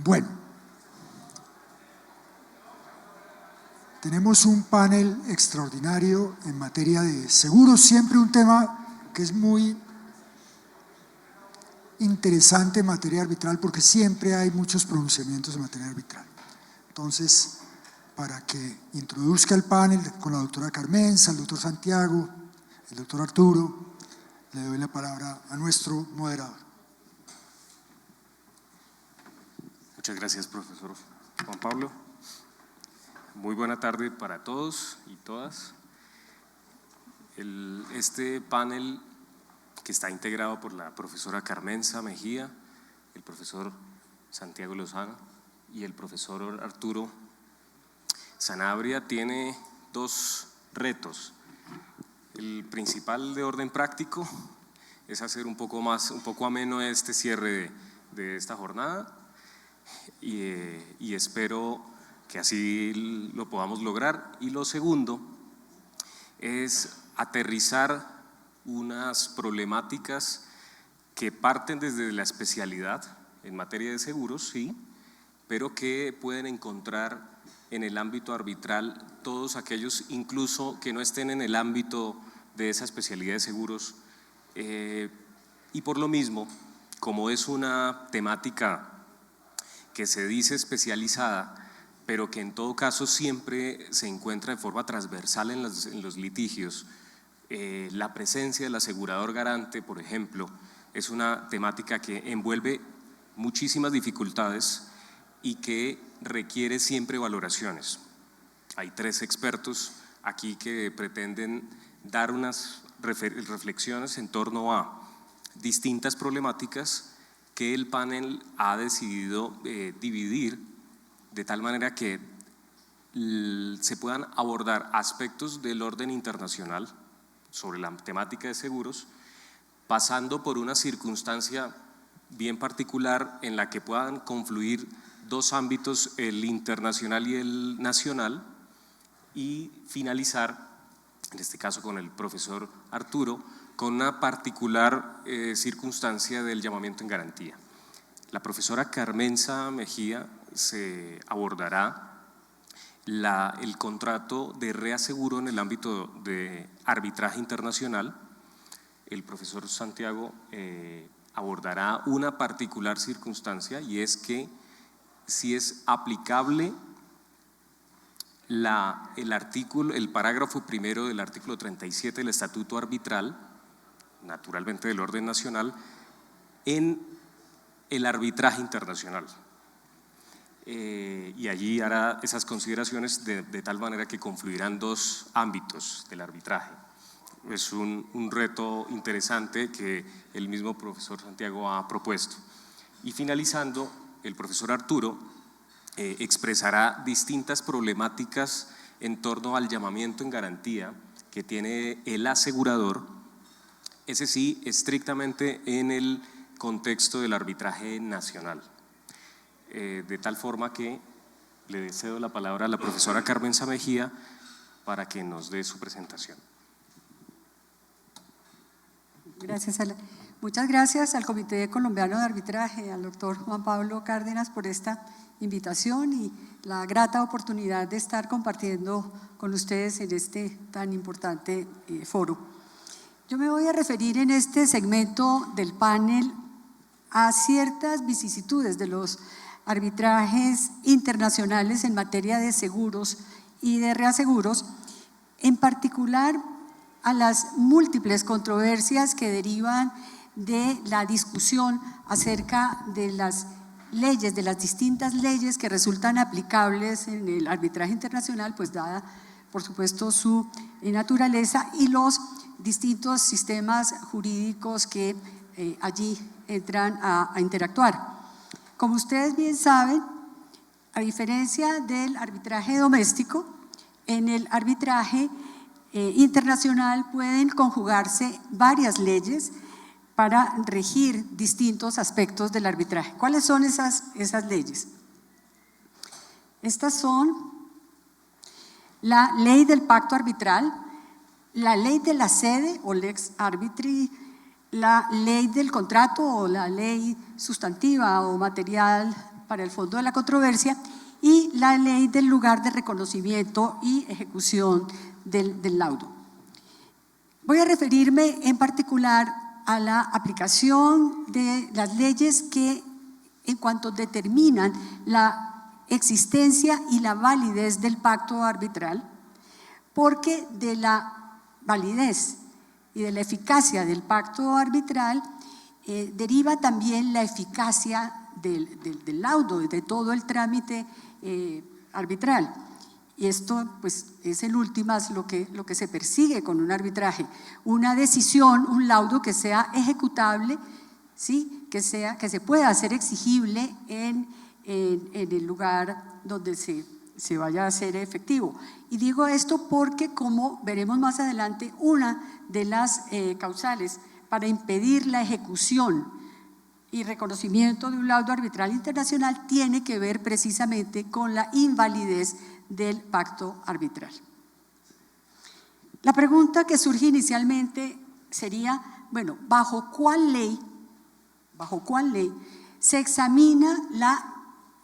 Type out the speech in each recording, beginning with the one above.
Bueno, tenemos un panel extraordinario en materia de seguros, siempre un tema que es muy interesante en materia arbitral porque siempre hay muchos pronunciamientos en materia arbitral. Entonces, para que introduzca el panel con la doctora Carmenza, el doctor Santiago, el doctor Arturo, le doy la palabra a nuestro moderador. Muchas gracias, profesor Juan Pablo. Muy buena tarde para todos y todas. Este panel, que está integrado por la profesora Carmenza Mejía, el profesor Santiago Lozano y el profesor Arturo Sanabria, tiene dos retos. El principal, de orden práctico, es hacer un poco ameno este cierre de esta jornada y espero que así lo podamos lograr. Y lo segundo es aterrizar unas problemáticas que parten desde la especialidad en materia de seguros, sí, pero que pueden encontrar en el ámbito arbitral todos aquellos incluso que no estén en el ámbito de esa especialidad de seguros, y por lo mismo, como es una temática que se dice especializada, pero que en todo caso siempre se encuentra de forma transversal en los litigios, la presencia del asegurador garante, por ejemplo, es una temática que envuelve muchísimas dificultades y que requiere siempre valoraciones. Hay tres expertos aquí que pretenden dar unas reflexiones en torno a distintas problemáticas que el panel ha decidido dividir de tal manera que se puedan abordar aspectos del orden internacional sobre la temática de seguros, pasando por una circunstancia bien particular en la que puedan confluir dos ámbitos, el internacional y el nacional, y finalizar, en este caso con el profesor Arturo, con una particular circunstancia del llamamiento en garantía. La profesora Carmenza Mejía se abordará el contrato de reaseguro en el ámbito de arbitraje internacional. El profesor Santiago abordará una particular circunstancia, y es que si es aplicable el parágrafo primero del artículo 37 del Estatuto Arbitral, naturalmente del orden nacional, en el arbitraje internacional. Y allí hará esas consideraciones de tal manera que confluirán dos ámbitos del arbitraje. Es un reto interesante que el mismo profesor Santiago ha propuesto. Y finalizando, el profesor Arturo expresará distintas problemáticas en torno al llamamiento en garantía que tiene el asegurador, ese sí, estrictamente en el contexto del arbitraje nacional. De tal forma que le cedo la palabra a la profesora Carmenza Mejía para que nos dé su presentación. Muchas gracias al Comité Colombiano de Arbitraje, al doctor Juan Pablo Cárdenas por esta invitación y la grata oportunidad de estar compartiendo con ustedes en este tan importante foro. Yo me voy a referir en este segmento del panel a ciertas vicisitudes de los arbitrajes internacionales en materia de seguros y de reaseguros, en particular a las múltiples controversias que derivan de la discusión acerca de las leyes, de las distintas leyes que resultan aplicables en el arbitraje internacional, pues dada por supuesto su naturaleza, y los distintos sistemas jurídicos que allí entran a interactuar. Como ustedes bien saben, a diferencia del arbitraje doméstico, en el arbitraje internacional pueden conjugarse varias leyes para regir distintos aspectos del arbitraje. ¿Cuáles son esas leyes? Estas son la ley del pacto arbitral, la ley de la sede o lex arbitri, la ley del contrato o la ley sustantiva o material para el fondo de la controversia, y la ley del lugar de reconocimiento y ejecución del laudo. Voy a referirme en particular a la aplicación de las leyes que, en cuanto determinan la existencia y la validez del pacto arbitral, porque de la validez y de la eficacia del pacto arbitral deriva también la eficacia del laudo y de todo el trámite arbitral. Y esto pues, es en últimas lo que se persigue con un arbitraje, una decisión, un laudo que sea ejecutable, ¿sí? que se pueda hacer exigible en el lugar donde se vaya a hacer efectivo. Y digo esto porque, como veremos más adelante, una de las causales para impedir la ejecución y reconocimiento de un laudo arbitral internacional tiene que ver precisamente con la invalidez del pacto arbitral. La pregunta que surge inicialmente sería, bueno, ¿bajo cuál ley se examina la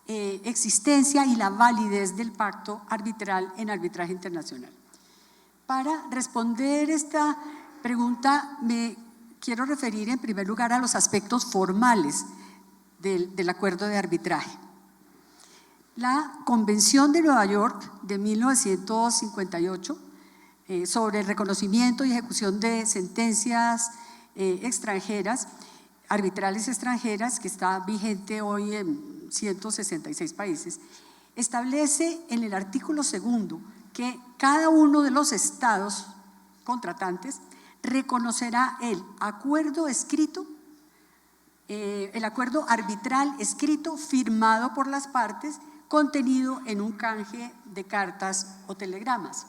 existencia y la validez del pacto arbitral en arbitraje internacional? Para responder esta pregunta me quiero referir en primer lugar a los aspectos formales del acuerdo de arbitraje. La Convención de Nueva York de 1958 sobre el reconocimiento y ejecución de sentencias extranjeras, arbitrales extranjeras, que está vigente hoy en 166 países, establece en el artículo 2 que cada uno de los estados contratantes reconocerá el acuerdo escrito, el acuerdo arbitral escrito firmado por las partes, contenido en un canje de cartas o telegramas.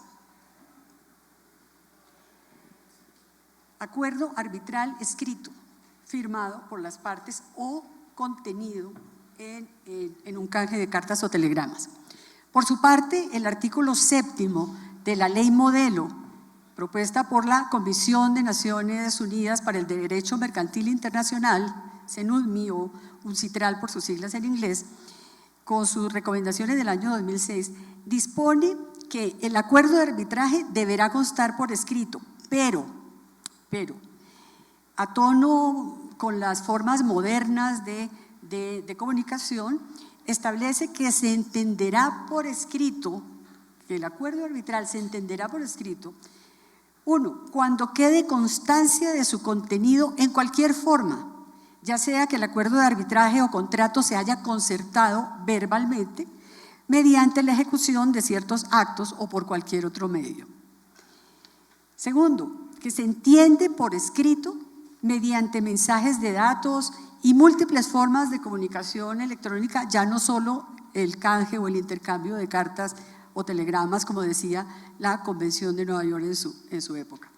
Acuerdo arbitral escrito, firmado por las partes o contenido en un canje de cartas o telegramas. Por su parte, el artículo 7 de la ley modelo, propuesta por la Comisión de Naciones Unidas para el Derecho Mercantil Internacional, CENUDMI o UNCITRAL por sus siglas en inglés, con sus recomendaciones del año 2006, dispone que el acuerdo de arbitraje deberá constar por escrito, pero a tono con las formas modernas de comunicación, establece que se entenderá por escrito, que el acuerdo arbitral se entenderá por escrito, uno, cuando quede constancia de su contenido en cualquier forma, ya sea que el acuerdo de arbitraje o contrato se haya concertado verbalmente mediante la ejecución de ciertos actos o por cualquier otro medio. Segundo, que se entiende por escrito mediante mensajes de datos y múltiples formas de comunicación electrónica, ya no solo el canje o el intercambio de cartas o telegramas, como decía la Convención de Nueva York en su época.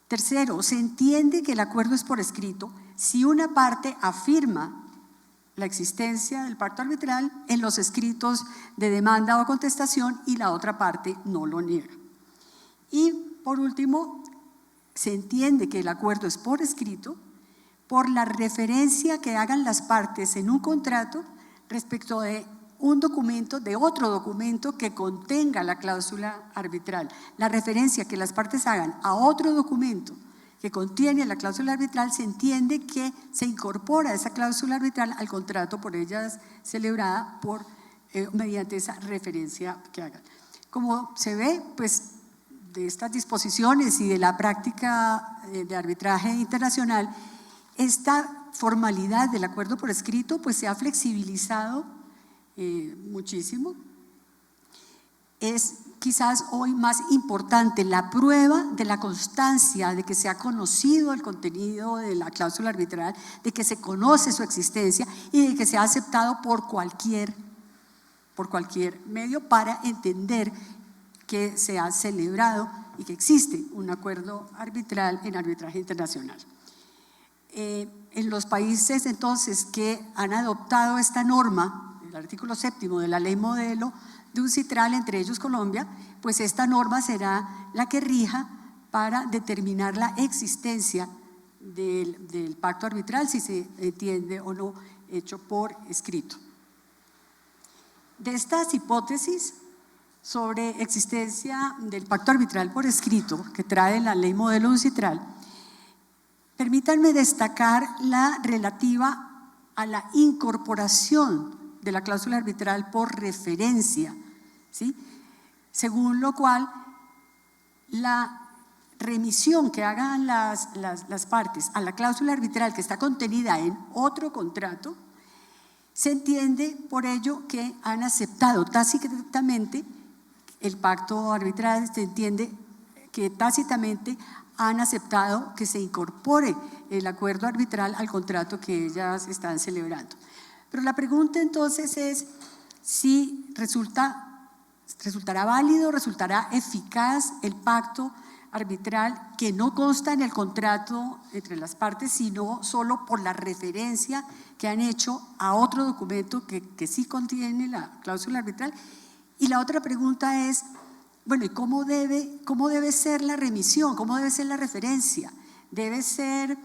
Tercero, se entiende que el acuerdo es por escrito si una parte afirma la existencia del pacto arbitral en los escritos de demanda o contestación y la otra parte no lo niega. Y por último, se entiende que el acuerdo es por escrito por la referencia que hagan las partes en un contrato respecto de un documento, de otro documento que contenga la cláusula arbitral. La referencia que las partes hagan a otro documento que contiene la cláusula arbitral, se entiende que se incorpora esa cláusula arbitral al contrato por ellas celebrada mediante esa referencia que hagan. Como se ve, pues, de estas disposiciones y de la práctica de arbitraje internacional, esta formalidad del acuerdo por escrito pues se ha flexibilizado muchísimo. Es quizás hoy más importante la prueba de la constancia de que se ha conocido el contenido de la cláusula arbitral, de que se conoce su existencia y de que se ha aceptado por cualquier medio para entender que se ha celebrado y que existe un acuerdo arbitral en arbitraje internacional. En los países entonces que han adoptado esta norma, el artículo 7 de la ley modelo de UNCITRAL, entre ellos Colombia, pues esta norma será la que rija para determinar la existencia del pacto arbitral, si se entiende o no hecho por escrito. De estas hipótesis sobre existencia del pacto arbitral por escrito que trae la ley modelo UNCITRAL, permítanme destacar la relativa a la incorporación de la cláusula arbitral por referencia, ¿sí? Según lo cual la remisión que hagan las partes a la cláusula arbitral que está contenida en otro contrato, se entiende por ello que han aceptado tácitamente el pacto arbitral, se entiende que tácitamente han aceptado que se incorpore el acuerdo arbitral al contrato que ellas están celebrando. Pero la pregunta entonces es si resultará válido, resultará eficaz el pacto arbitral que no consta en el contrato entre las partes, sino solo por la referencia que han hecho a otro documento que sí contiene la cláusula arbitral. Y la otra pregunta es, bueno, ¿y cómo debe ser la remisión? ¿Cómo debe ser la referencia? ¿Debe ser,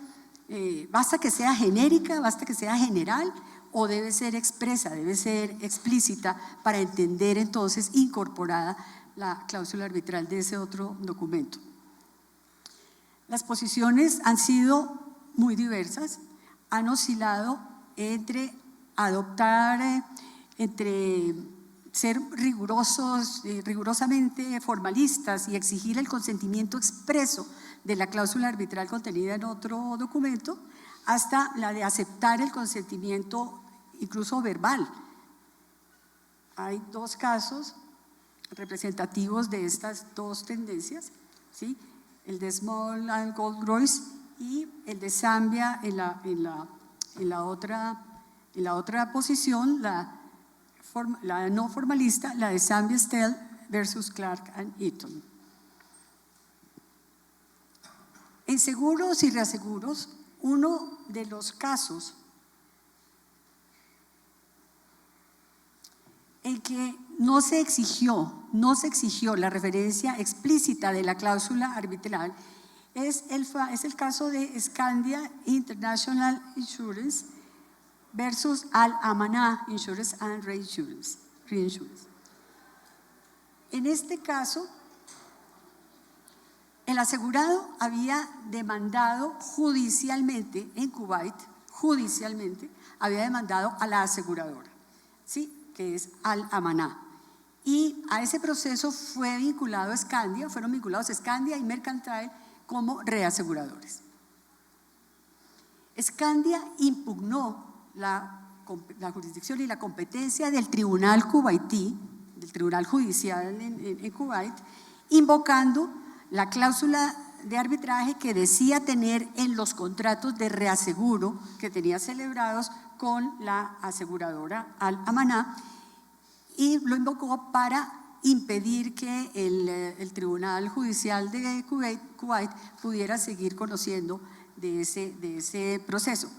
basta que sea genérica, basta que sea general, o debe ser expresa, debe ser explícita para entender entonces incorporada la cláusula arbitral de ese otro documento? Las posiciones han sido muy diversas, han oscilado entre ser rigurosamente formalistas y exigir el consentimiento expreso de la cláusula arbitral contenida en otro documento, hasta la de aceptar el consentimiento incluso verbal. Hay dos casos representativos de estas dos tendencias, ¿sí? El de Small and Goldgross y el de Zambia en la otra posición, la no formalista, la de Zambia Stell versus Clark and Eaton. En seguros y reaseguros, uno de los casos en que no se exigió la referencia explícita de la cláusula arbitral es el caso de Scandia International Insurance versus Al-Amanah Insurance and Reinsurance. En este caso, el asegurado había demandado judicialmente en Kuwait, había demandado a la aseguradora, ¿sí?, que es Al-Amanah. Y a ese proceso fueron vinculados Scandia y Mercantile como reaseguradores. Scandia impugnó la jurisdicción y la competencia del tribunal kuwaití, del tribunal judicial en Kuwait, invocando la cláusula de arbitraje que decía tener en los contratos de reaseguro que tenía celebrados con la aseguradora Al-Amanah, y lo invocó para impedir que el Tribunal Judicial de Kuwait pudiera seguir conociendo de ese proceso.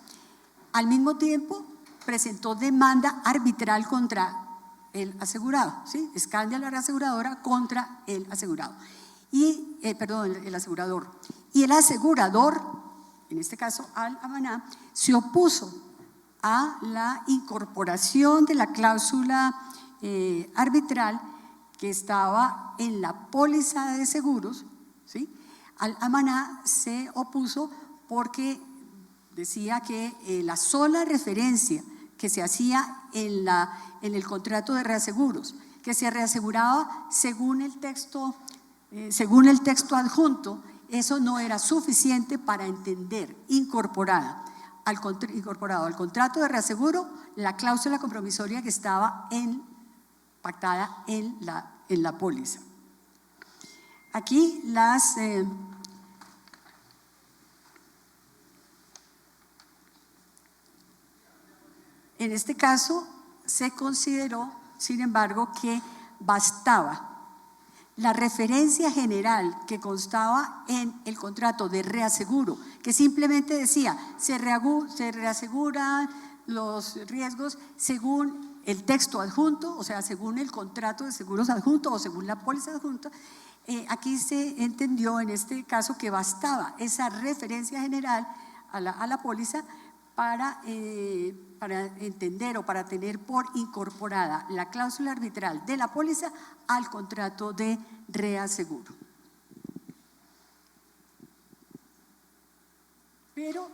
Al mismo tiempo, presentó demanda arbitral contra el asegurado, ¿sí? Scandia, la reaseguradora, contra el asegurado. El asegurador. Y el asegurador, en este caso Al-Amanah, se opuso a la incorporación de la cláusula arbitral que estaba en la póliza de seguros, ¿sí? Al-Amanah se opuso porque decía que la sola referencia que se hacía en el contrato de reaseguros, que se reaseguraba según el texto adjunto, eso no era suficiente para entender incorporado al contrato de reaseguro la cláusula compromisoria que estaba pactada en la póliza. Aquí en este caso se consideró, sin embargo, que bastaba la referencia general que constaba en el contrato de reaseguro, que simplemente decía se reaseguran los riesgos según el texto adjunto, o sea, según el contrato de seguros adjunto o según la póliza adjunta. Aquí se entendió en este caso que bastaba esa referencia general a la póliza para entender o para tener por incorporada la cláusula arbitral de la póliza al contrato de reaseguro. Pero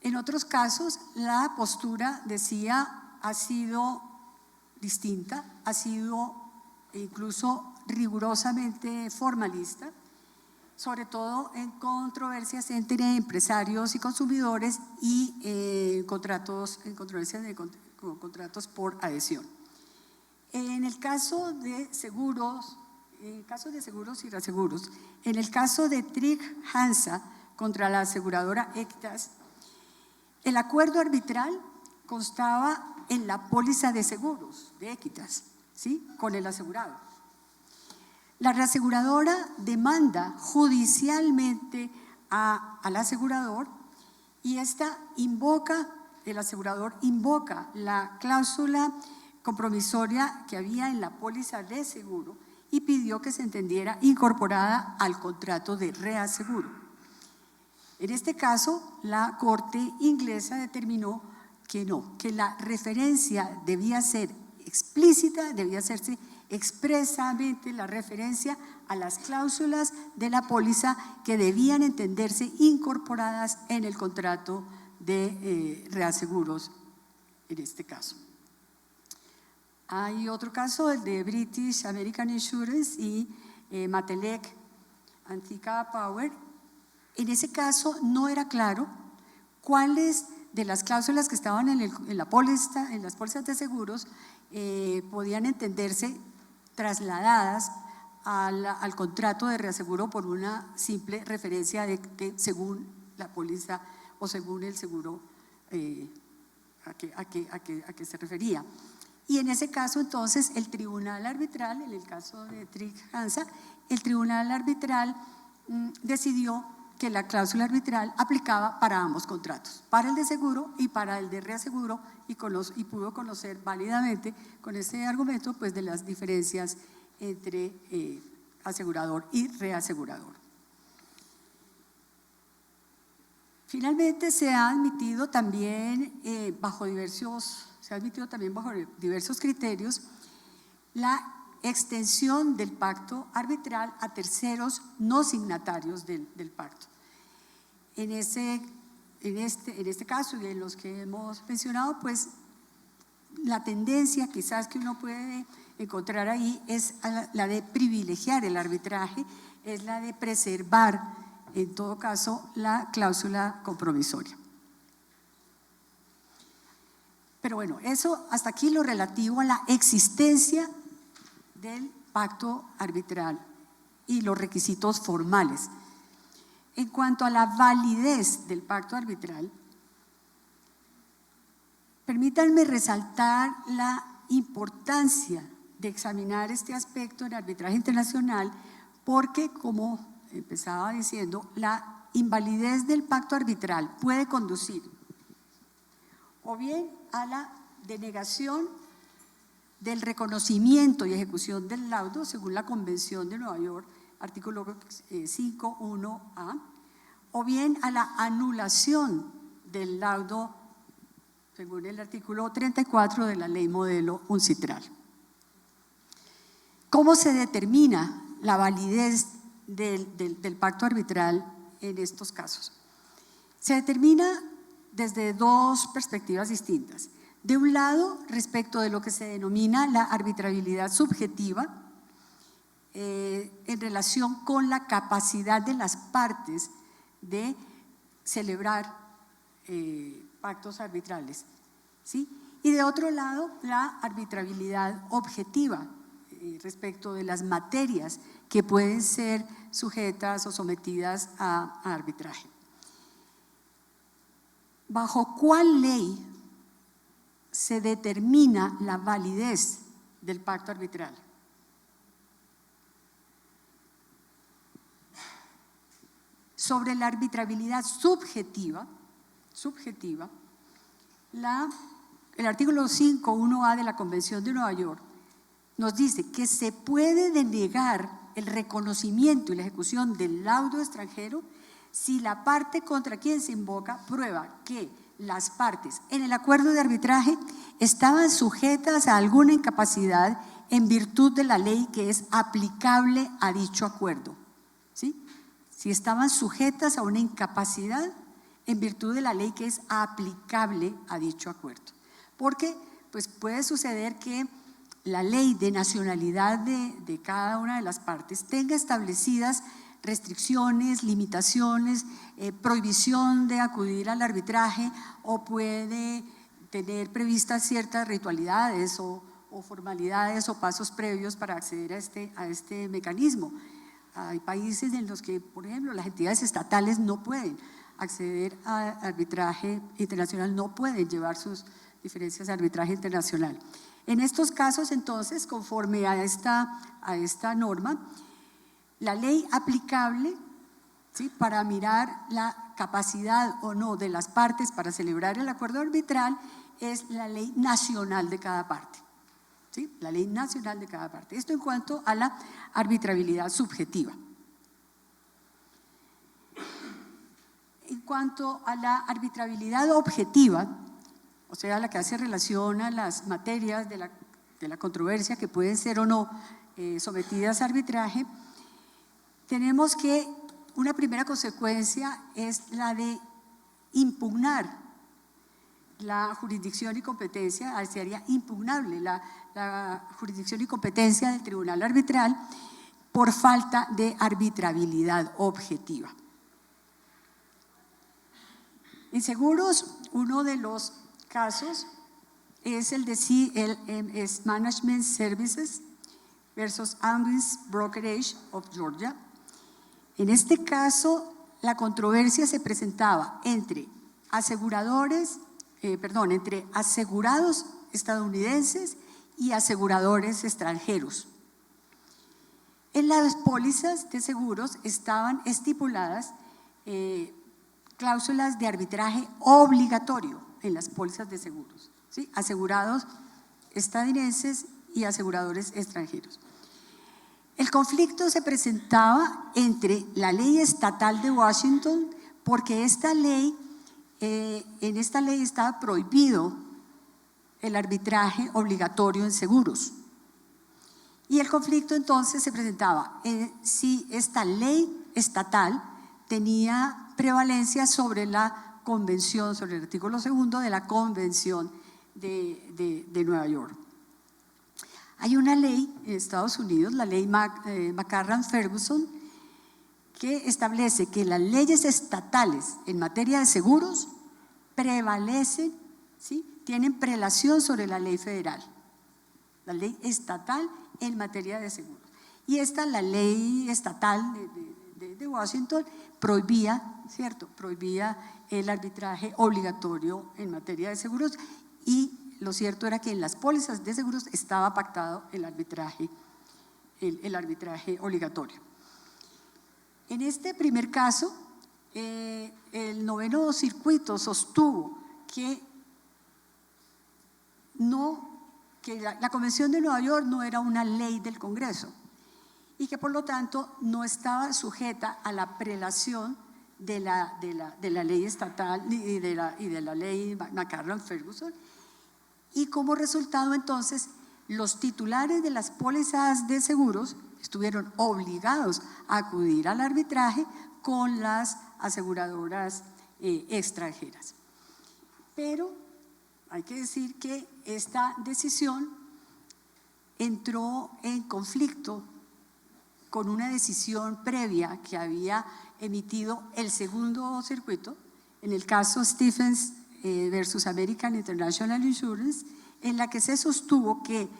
en otros casos la postura, decía, ha sido distinta, ha sido incluso rigurosamente formalista, sobre todo en controversias entre empresarios y consumidores y controversias de contratos por adhesión. En el caso de seguros, y reaseguros, en el caso de Trygg-Hansa contra la aseguradora Equitas, el acuerdo arbitral constaba en la póliza de seguros de Equitas, ¿sí?, con el asegurado. La reaseguradora demanda judicialmente al asegurador y el asegurador invoca la cláusula compromisoria que había en la póliza de seguro y pidió que se entendiera incorporada al contrato de reaseguro. En este caso, la Corte inglesa determinó que no, que la referencia debía ser explícita, debía hacerse expresamente la referencia a las cláusulas de la póliza que debían entenderse incorporadas en el contrato de reaseguros en este caso. Hay otro caso, el de British American Insurance y Matelec Antica Power. En ese caso no era claro cuáles de las cláusulas que estaban en las pólizas de seguros podían entenderse trasladadas al contrato de reaseguro por una simple referencia de que según la póliza o según el seguro a que se refería. Y en ese caso entonces el tribunal arbitral, en el caso de Trygg-Hansa, el tribunal arbitral decidió que la cláusula arbitral aplicaba para ambos contratos, para el de seguro y para el de reaseguro, y pudo conocer válidamente con ese argumento pues de las diferencias entre asegurador y reasegurador. Finalmente se ha admitido también bajo diversos criterios la extensión del pacto arbitral a terceros no signatarios del pacto. En este caso y en los que hemos mencionado, pues la tendencia quizás que uno puede encontrar ahí es la de privilegiar el arbitraje, es la de preservar en todo caso la cláusula compromisoria. Pero bueno, eso hasta aquí lo relativo a la existencia del pacto arbitral y los requisitos formales. En cuanto a la validez del pacto arbitral, permítanme resaltar la importancia de examinar este aspecto en arbitraje internacional porque, como empezaba diciendo, la invalidez del pacto arbitral puede conducir o bien a la denegación del reconocimiento y ejecución del laudo según la Convención de Nueva York, artículo 5.1a, o bien a la anulación del laudo según el artículo 34 de la Ley Modelo UNCITRAL. ¿Cómo se determina la validez del pacto arbitral en estos casos? Se determina desde dos perspectivas distintas. De un lado, respecto de lo que se denomina la arbitrabilidad subjetiva, en relación con la capacidad de las partes de celebrar pactos arbitrales, ¿sí? Y de otro lado, la arbitrabilidad objetiva respecto de las materias que pueden ser sujetas o sometidas a arbitraje. ¿Bajo cuál ley se determina la validez del pacto arbitral? Sobre la arbitrabilidad subjetiva, el artículo 5.1a de la Convención de Nueva York nos dice que se puede denegar el reconocimiento y la ejecución del laudo extranjero si la parte contra quien se invoca prueba que las partes en el acuerdo de arbitraje estaban sujetas a alguna incapacidad en virtud de la ley que es aplicable a dicho acuerdo, ¿sí? Si estaban sujetas a una incapacidad en virtud de la ley que es aplicable a dicho acuerdo. Porque pues puede suceder que la ley de nacionalidad de cada una de las partes tenga establecidas restricciones, limitaciones, prohibición de acudir al arbitraje, o puede tener previstas ciertas ritualidades o formalidades o pasos previos para acceder a este mecanismo. Hay países en los que, por ejemplo, las entidades estatales no pueden acceder a arbitraje internacional, no pueden llevar sus diferencias a arbitraje internacional. En estos casos, entonces, conforme a esta norma, la ley aplicable, ¿sí?, para mirar la capacidad o no de las partes para celebrar el acuerdo arbitral es la ley nacional de cada parte, ¿sí?, la ley nacional de cada parte. Esto en cuanto a la arbitrabilidad subjetiva. En cuanto a la arbitrabilidad objetiva, o sea, la que hace relación a las materias de la controversia que pueden ser o no sometidas a arbitraje, tenemos que una primera consecuencia es la de impugnar la jurisdicción y competencia, sería impugnable la jurisdicción y competencia del tribunal arbitral por falta de arbitrabilidad objetiva. En seguros, uno de los casos es el de CLMS Management Services versus Ambis Brokerage of Georgia. En este caso, la controversia se presentaba entre entre asegurados estadounidenses y aseguradores extranjeros. En las pólizas de seguros estaban estipuladas cláusulas de arbitraje obligatorio en las pólizas de seguros, ¿sí?, asegurados estadounidenses y aseguradores extranjeros. El conflicto se presentaba entre la ley estatal de Washington, porque en esta ley estaba prohibido el arbitraje obligatorio en seguros. Y el conflicto entonces se presentaba si esta ley estatal tenía prevalencia sobre la convención, sobre el artículo 2 de la Convención de Nueva York. Hay una ley en Estados Unidos, la ley McCarran-Ferguson, que establece que las leyes estatales en materia de seguros prevalecen, ¿sí?, tienen prelación sobre la ley federal, la ley estatal en materia de seguros. Y la ley estatal de Washington prohibía, ¿cierto?, prohibía el arbitraje obligatorio en materia de seguros, y lo cierto era que en las pólizas de seguros estaba pactado el arbitraje obligatorio. En este primer caso, el noveno circuito sostuvo que la Convención de Nueva York no era una ley del Congreso y que por lo tanto no estaba sujeta a la prelación de la ley estatal y de la ley McCarran-Ferguson, y como resultado entonces los titulares de las pólizas de seguros estuvieron obligados a acudir al arbitraje con las aseguradoras extranjeras. Pero hay que decir que esta decisión entró en conflicto con una decisión previa que había emitido el segundo circuito, en el caso Stephens versus American International Insurance, en la que se sostuvo que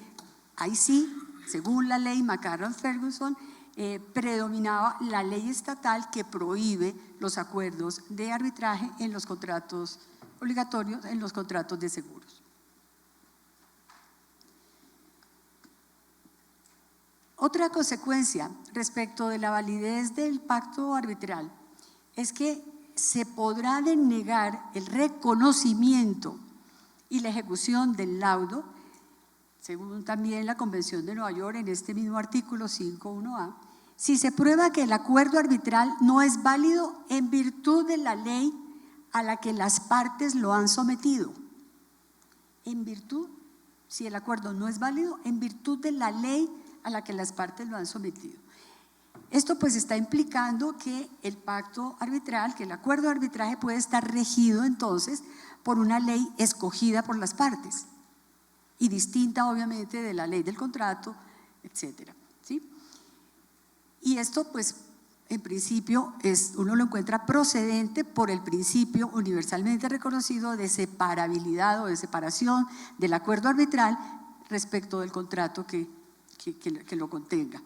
ahí sí, según la ley McCarran-Ferguson, predominaba la ley estatal que prohíbe los acuerdos de arbitraje en los contratos obligatorios, en los contratos de seguros. Otra consecuencia respecto de la validez del pacto arbitral es que se podrá denegar el reconocimiento y la ejecución del laudo, según también la Convención de Nueva York en este mismo artículo 5.1a, si se prueba que el acuerdo arbitral no es válido en virtud de la ley a la que las partes lo han sometido, en virtud, si el acuerdo no es válido, en virtud de la ley a la que las partes lo han sometido. Esto pues está implicando que el pacto arbitral, que el acuerdo de arbitraje puede estar regido entonces por una ley escogida por las partes y distinta obviamente de la ley del contrato, etcétera, ¿sí? Y esto pues en principio uno lo encuentra procedente por el principio universalmente reconocido de separabilidad o de separación del acuerdo arbitral respecto del contrato que lo contenga.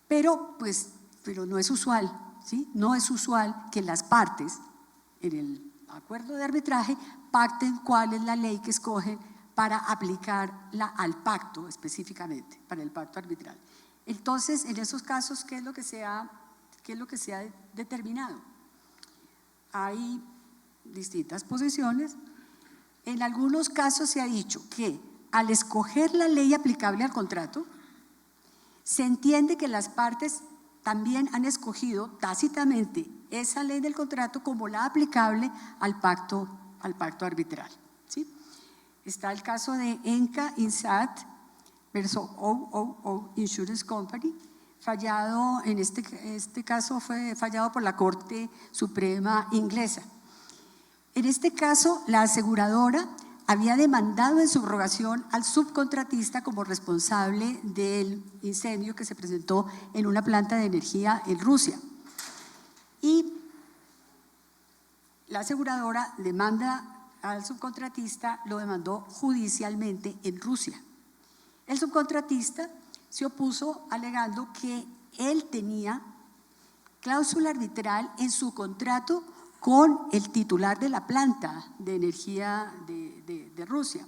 Pero no es usual, ¿sí? No es usual que las partes en el acuerdo de arbitraje pacten cuál es la ley que escogen para aplicarla al pacto específicamente, para el pacto arbitral. Entonces, en esos casos, ¿qué es lo que se ha determinado? Hay distintas posiciones. En algunos casos se ha dicho que al escoger la ley aplicable al contrato, se entiende que las partes también han escogido tácitamente esa ley del contrato como la aplicable al pacto arbitral, ¿sí? Está el caso de Enca Insat versus OOO Insurance Company, fallado, en este caso fue fallado por la Corte Suprema inglesa. En este caso, la aseguradora había demandado en subrogación al subcontratista como responsable del incendio que se presentó en una planta de energía en Rusia. Y la aseguradora demanda al subcontratista, lo demandó judicialmente en Rusia. El subcontratista se opuso alegando que él tenía cláusula arbitral en su contrato con el titular de la planta de energía de Rusia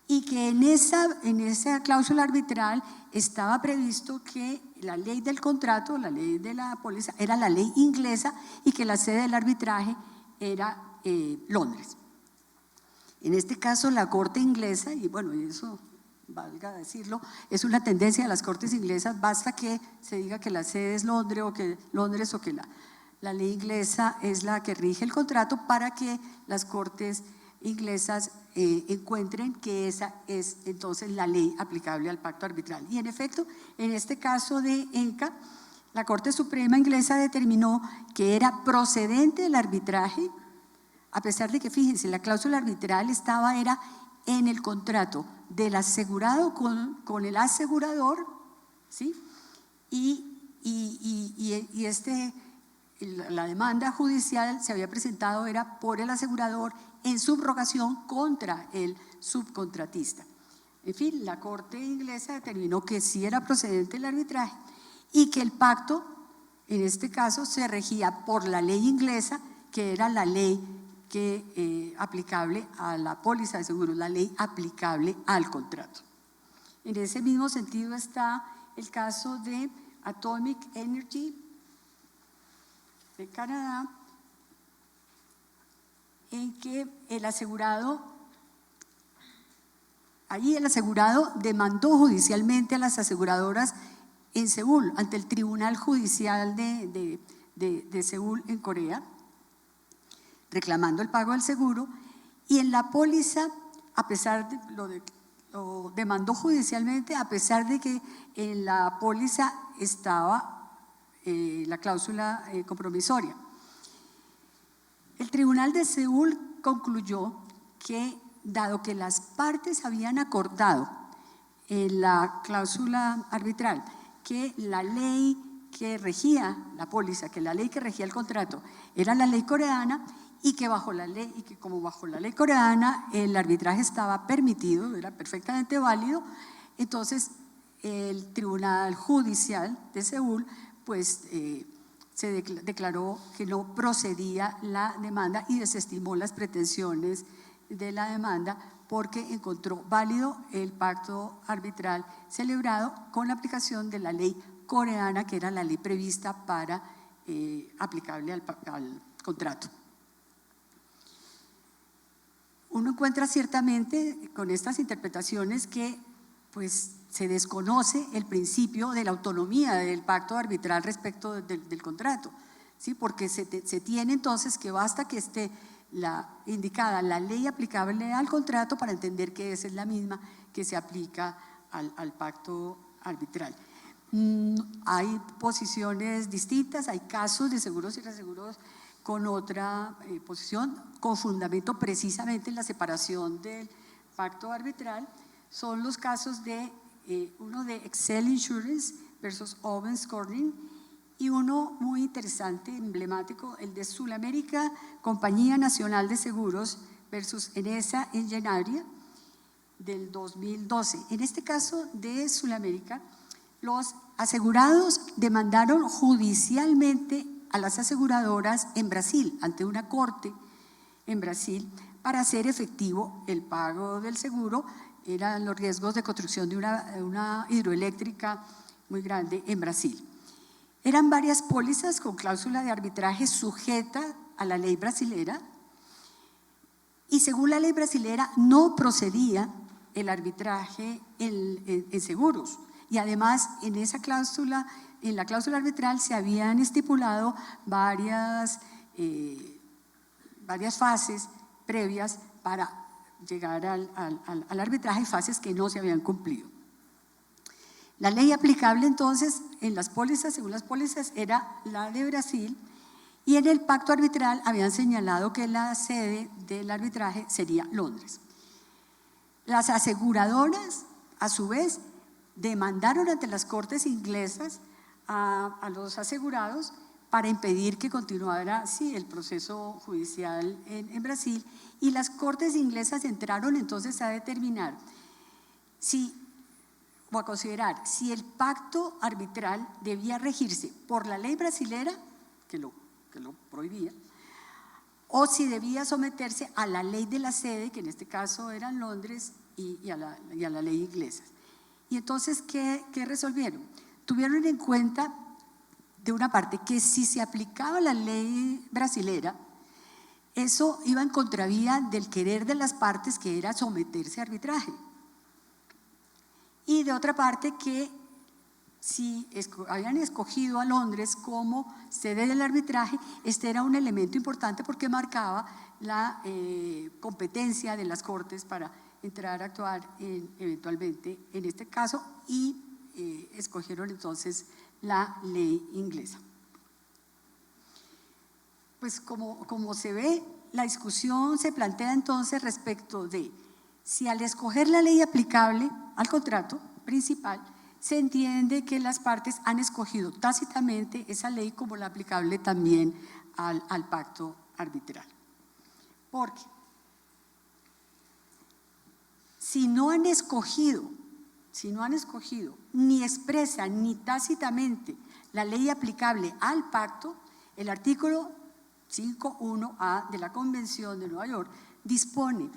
y que en esa cláusula arbitral estaba previsto que la ley del contrato, la ley de la póliza, era la ley inglesa y que la sede del arbitraje era Londres. En este caso la corte inglesa, y bueno, eso valga decirlo, es una tendencia de las cortes inglesas, basta que se diga que la sede es Londres o que la ley inglesa es la que rige el contrato para que las cortes inglesas encuentren que esa es entonces la ley aplicable al pacto arbitral. Y en efecto, en este caso de Enca, la Corte Suprema inglesa determinó que era procedente el arbitraje, a pesar de que, fíjense, la cláusula arbitral era en el contrato del asegurado con el asegurador, ¿sí? La demanda judicial se había presentado era por el asegurador en subrogación contra el subcontratista. En fin, la Corte inglesa determinó que sí era procedente el arbitraje y que el pacto, en este caso, se regía por la ley inglesa, que era la ley aplicable a la póliza de seguros, la ley aplicable al contrato. En ese mismo sentido está el caso de Atomic Energy de Canadá, en que el asegurado demandó judicialmente a las aseguradoras en Seúl, ante el Tribunal Judicial de Seúl en Corea, reclamando el pago del seguro, y en la póliza, a pesar de lo demandó judicialmente, a pesar de que en la póliza estaba la cláusula compromisoria. El Tribunal de Seúl concluyó que, dado que las partes habían acordado en la cláusula arbitral que la ley que regía la póliza, que la ley que regía el contrato era la ley coreana y que como bajo la ley coreana el arbitraje estaba permitido, era perfectamente válido, entonces el Tribunal Judicial de Seúl pues se declaró que no procedía la demanda y desestimó las pretensiones de la demanda porque encontró válido el pacto arbitral celebrado con la aplicación de la ley coreana, que era la ley prevista para aplicable al contrato. Uno encuentra ciertamente con estas interpretaciones que pues se desconoce el principio de la autonomía del pacto arbitral respecto del contrato. ¿sí? Porque se tiene entonces que basta que esté indicada la ley aplicable al contrato para entender que esa es la misma que se aplica al pacto arbitral. Hay posiciones distintas, hay casos de seguros y reaseguros con otra posición, con fundamento precisamente en la separación del pacto arbitral. Son los casos de uno de Excel Insurance versus Owens Corning y uno muy interesante, emblemático, el de Sulamérica, Compañía Nacional de Seguros versus Enesa Engenharia del 2012. En este caso de Sulamérica, los asegurados demandaron judicialmente a las aseguradoras en Brasil, ante una corte en Brasil, para hacer efectivo el pago del seguro. Eran los riesgos de construcción de una hidroeléctrica muy grande en Brasil. Eran varias pólizas con cláusula de arbitraje sujeta a la ley brasilera y según la ley brasilera no procedía el arbitraje en seguros. Y además en esa cláusula, en la cláusula arbitral se habían estipulado varias fases previas para llegar al arbitraje, fases que no se habían cumplido. La ley aplicable entonces en las pólizas, según las pólizas, era la de Brasil y en el pacto arbitral habían señalado que la sede del arbitraje sería Londres. Las aseguradoras, a su vez, demandaron ante las cortes inglesas a los asegurados para impedir que continuara el proceso judicial en Brasil, y las cortes inglesas entraron entonces a determinar o a considerar si el pacto arbitral debía regirse por la ley brasilera, que lo prohibía, o si debía someterse a la ley de la sede, que en este caso era en Londres, y a la ley inglesa. Y entonces, ¿qué resolvieron? Tuvieron en cuenta, de una parte, que si se aplicaba la ley brasilera, eso iba en contravía del querer de las partes, que era someterse a arbitraje. Y de otra parte, que si habían escogido a Londres como sede del arbitraje, este era un elemento importante porque marcaba la competencia de las cortes para entrar a actuar eventualmente en este caso, y escogieron entonces la ley inglesa. Pues como se ve, la discusión se plantea entonces respecto de si al escoger la ley aplicable al contrato principal, se entiende que las partes han escogido tácitamente esa ley como la aplicable también al pacto arbitral. Porque si no han escogido ni expresa ni tácitamente la ley aplicable al pacto, el artículo 5.1a de la Convención de Nueva York dispone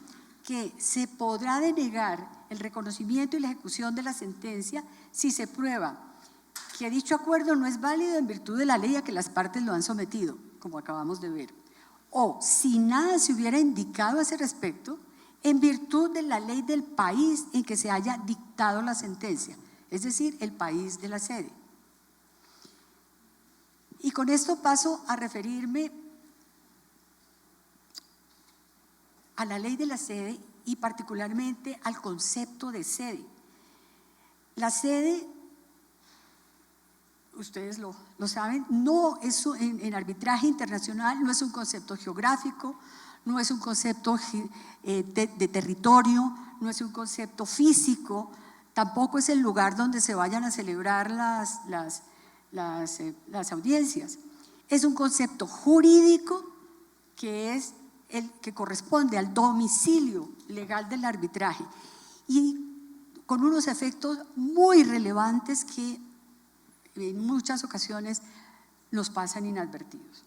que se podrá denegar el reconocimiento y la ejecución de la sentencia si se prueba que dicho acuerdo no es válido en virtud de la ley a que las partes lo han sometido, como acabamos de ver, o si nada se hubiera indicado a ese respecto en virtud de la ley del país en que se haya dictado la sentencia, es decir, el país de la sede. Y con esto paso a referirme a la ley de la sede y particularmente al concepto de sede. La sede, ustedes lo saben, no es en arbitraje internacional, no es un concepto geográfico, no es un concepto de territorio, no es un concepto físico, tampoco es el lugar donde se vayan a celebrar las audiencias. Es un concepto jurídico que es el que corresponde al domicilio legal del arbitraje y con unos efectos muy relevantes que en muchas ocasiones nos pasan inadvertidos.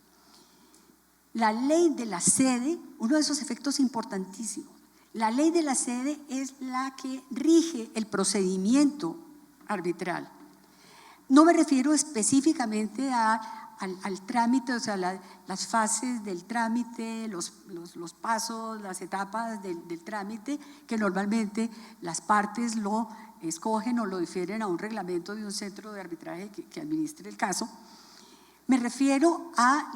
La ley de la sede, uno de esos efectos importantísimos, la ley de la sede es la que rige el procedimiento arbitral. No me refiero específicamente al trámite, o sea, las fases del trámite, los pasos, las etapas del trámite, que normalmente las partes lo escogen o lo difieren a un reglamento de un centro de arbitraje que administre el caso, Me refiero a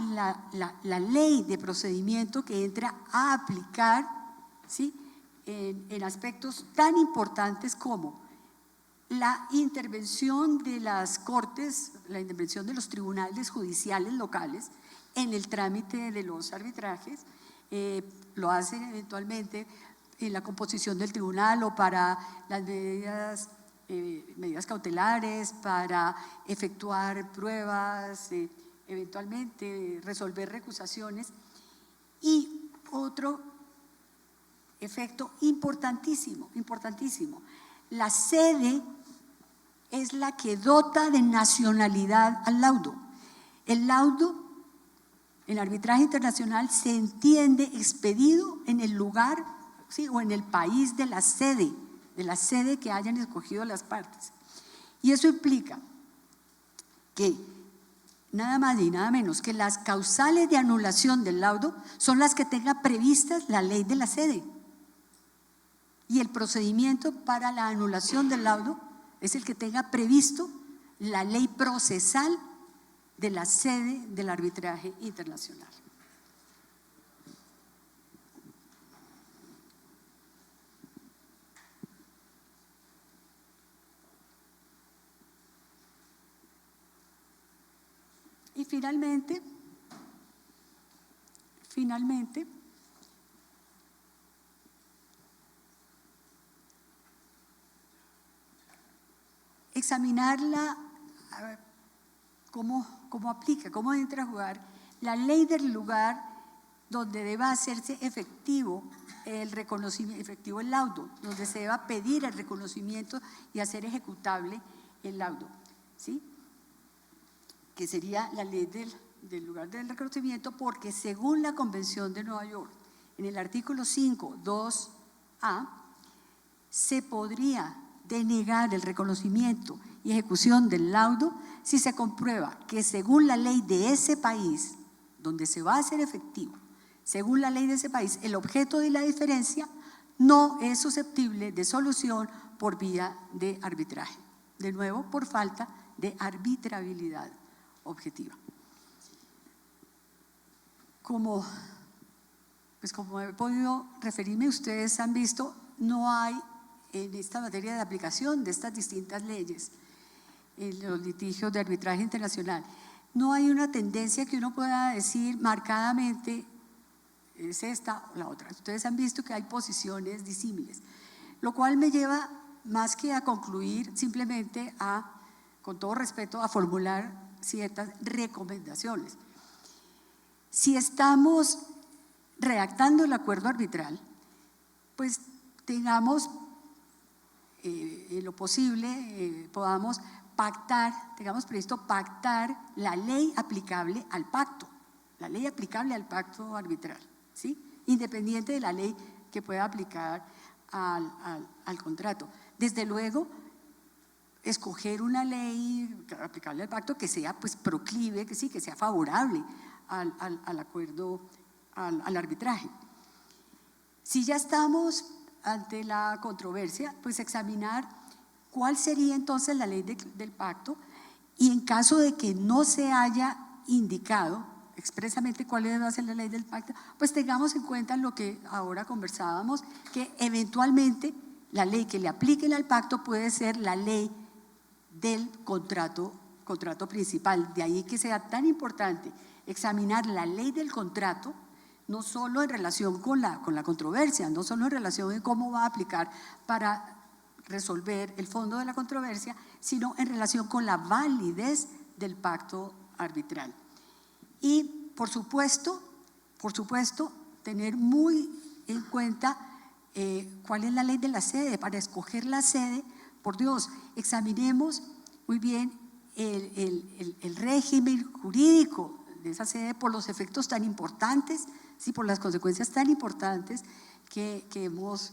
la ley de procedimiento que entra a aplicar, ¿sí?, en aspectos tan importantes como la intervención de las cortes, la intervención de los tribunales judiciales locales en el trámite de los arbitrajes. Lo hacen eventualmente en la composición del tribunal o para las medidas cautelares, para efectuar pruebas, eventualmente resolver recusaciones. Y otro efecto importantísimo, la sede es la que dota de nacionalidad al laudo. El laudo en arbitraje internacional se entiende expedido en el lugar, ¿sí?, o en el país de la sede que hayan escogido las partes. Y eso implica que nada más y nada menos que las causales de anulación del laudo son las que tenga previstas la ley de la sede. Y el procedimiento para la anulación del laudo es el que tenga previsto la ley procesal de la sede del arbitraje internacional. Y finalmente, examinarla, cómo aplica, cómo entra a jugar la ley del lugar donde deba hacerse efectivo el reconocimiento, efectivo el laudo, donde se deba pedir el reconocimiento y hacer ejecutable el laudo, ¿sí?, que sería la ley del lugar del reconocimiento, porque según la Convención de Nueva York, en el artículo 5, 2A, se podría denegar el reconocimiento y ejecución del laudo si se comprueba que según la ley de ese país donde se va a hacer efectivo, según la ley de ese país, el objeto de la diferencia no es susceptible de solución por vía de arbitraje. De nuevo, por falta de arbitrabilidad objetiva. Como he podido referirme, ustedes han visto, no hay en esta materia de aplicación de estas distintas leyes, en los litigios de arbitraje internacional, no hay una tendencia que uno pueda decir marcadamente es esta o la otra. Ustedes han visto que hay posiciones disímiles, lo cual me lleva más que a concluir, simplemente con todo respeto, a formular ciertas recomendaciones. Si estamos redactando el acuerdo arbitral, pues tengamos en lo posible, podamos pactar, tengamos previsto pactar la ley aplicable al pacto, arbitral, ¿sí?, independiente de la ley que pueda aplicar al contrato. Desde luego, escoger una ley aplicable al pacto que sea pues proclive, que sea favorable al acuerdo, al arbitraje. Si ya estamos ante la controversia, pues examinar cuál sería entonces la ley del pacto, y en caso de que no se haya indicado expresamente cuál debe ser la ley del pacto, pues tengamos en cuenta lo que ahora conversábamos, que eventualmente la ley que le apliquen al pacto puede ser la ley del contrato principal. De ahí que sea tan importante examinar la ley del contrato, no solo en relación con la controversia, no solo en relación con cómo va a aplicar para resolver el fondo de la controversia, sino en relación con la validez del pacto arbitral. Y por supuesto, tener muy en cuenta cuál es la ley de la sede. Para escoger la sede, por Dios, examinemos muy bien el régimen jurídico de esa sede por los efectos tan importantes, ¿sí?, por las consecuencias tan importantes que hemos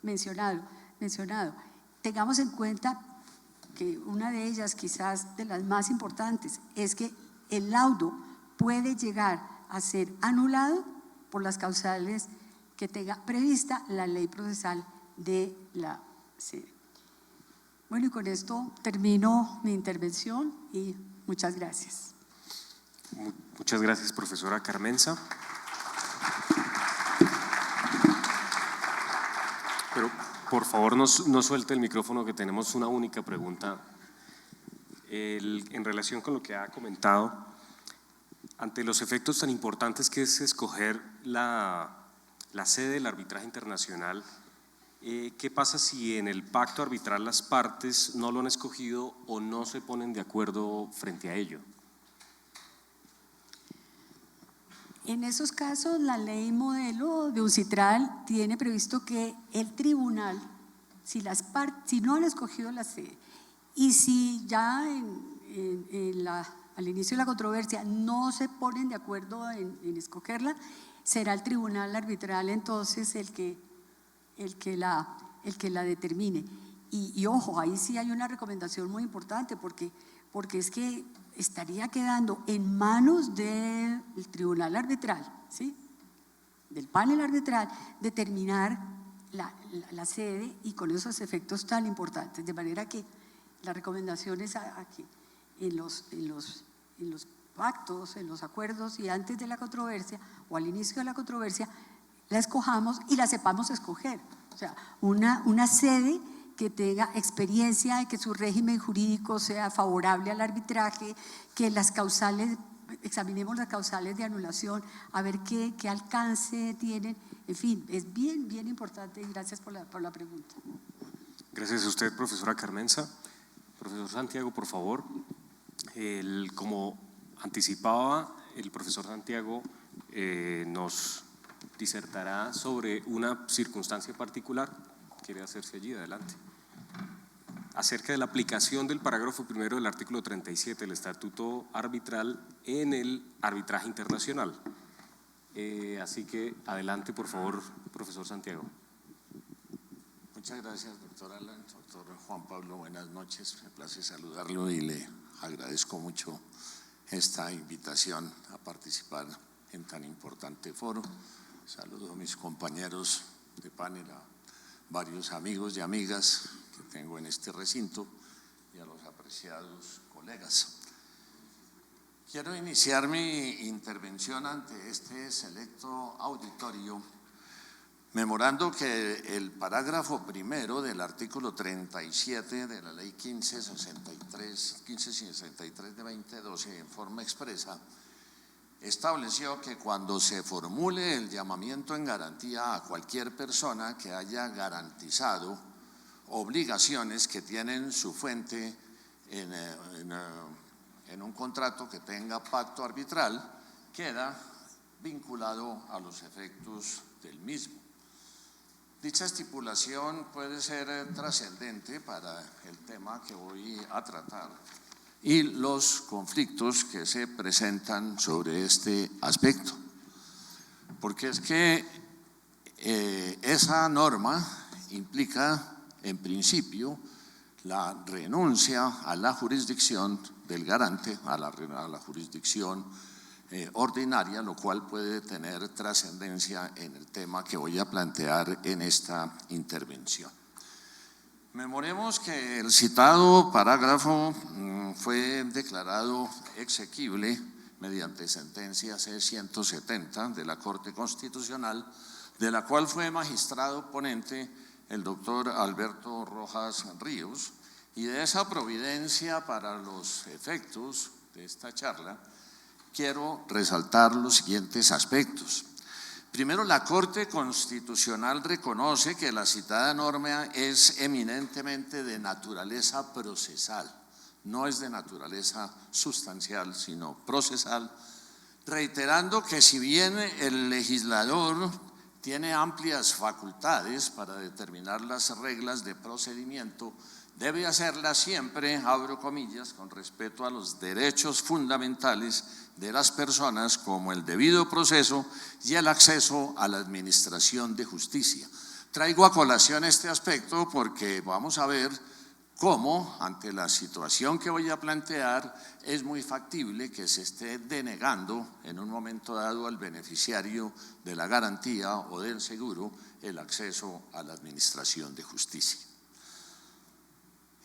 mencionado. Tengamos en cuenta que una de ellas, quizás de las más importantes, es que el laudo puede llegar a ser anulado por las causales que tenga prevista la ley procesal de la sede. Bueno, y con esto termino mi intervención y Muchas gracias. Muchas gracias, profesora Carmenza. Pero por favor no suelte el micrófono, que tenemos una única pregunta. En relación con lo que ha comentado, ante los efectos tan importantes que es escoger la sede del arbitraje internacional, ¿qué pasa si en el pacto arbitral las partes no lo han escogido o no se ponen de acuerdo frente a ello? En esos casos, la ley modelo de UNCITRAL tiene previsto que el tribunal, si no han escogido la sede y si ya al inicio de la controversia no se ponen de acuerdo en escogerla, será el tribunal arbitral entonces el que la determine. Y ojo, ahí sí hay una recomendación muy importante, porque es que estaría quedando en manos del tribunal arbitral, ¿sí?, del panel arbitral, determinar la sede y con esos efectos tan importantes. De manera que la recomendación es a que en los pactos, en los acuerdos y antes de la controversia o al inicio de la controversia, la escojamos y la sepamos escoger. O sea, una sede que tenga experiencia, que su régimen jurídico sea favorable al arbitraje, que examinemos las causales de anulación, a ver qué alcance tienen. En fin, es bien, bien importante, y gracias por la pregunta. Gracias a usted, profesora Carmenza. Profesor Santiago, por favor. Como anticipaba, el profesor Santiago nos disertará sobre una circunstancia particular. ¿Quiere hacerse allí? Adelante. Acerca de la aplicación del parágrafo primero del artículo 37 del Estatuto Arbitral en el arbitraje internacional. Así que adelante, por favor, profesor Santiago. Muchas gracias, doctor Alan. Doctor Juan Pablo, buenas noches. Me place saludarlo y le agradezco mucho esta invitación a participar en tan importante foro. Saludo a mis compañeros de panel, a varios amigos y amigas que tengo en este recinto y a los apreciados colegas. Quiero iniciar mi intervención ante este selecto auditorio memorando que el parágrafo primero del artículo 37 de la ley 1563 de 2012 en forma expresa estableció que cuando se formule el llamamiento en garantía a cualquier persona que haya garantizado obligaciones que tienen su fuente en un contrato que tenga pacto arbitral, queda vinculado a los efectos del mismo. Dicha estipulación puede ser trascendente para el tema que voy a tratar y los conflictos que se presentan sobre este aspecto, porque es que esa norma implica en principio la renuncia a la jurisdicción del garante, a la jurisdicción ordinaria, lo cual puede tener trascendencia en el tema que voy a plantear en esta intervención. Memoremos que el citado parágrafo fue declarado exequible mediante sentencia C-170 de la Corte Constitucional, de la cual fue magistrado ponente el doctor Alberto Rojas Ríos, y de esa providencia para los efectos de esta charla quiero resaltar los siguientes aspectos. Primero, la Corte Constitucional reconoce que la citada norma es eminentemente de naturaleza procesal, no es de naturaleza sustancial, sino procesal, reiterando que si bien el legislador tiene amplias facultades para determinar las reglas de procedimiento, debe hacerla siempre, abro comillas, con respeto a los derechos fundamentales de las personas como el debido proceso y el acceso a la administración de justicia. Traigo a colación este aspecto porque vamos a ver cómo, ante la situación que voy a plantear, es muy factible que se esté denegando en un momento dado al beneficiario de la garantía o del seguro el acceso a la administración de justicia.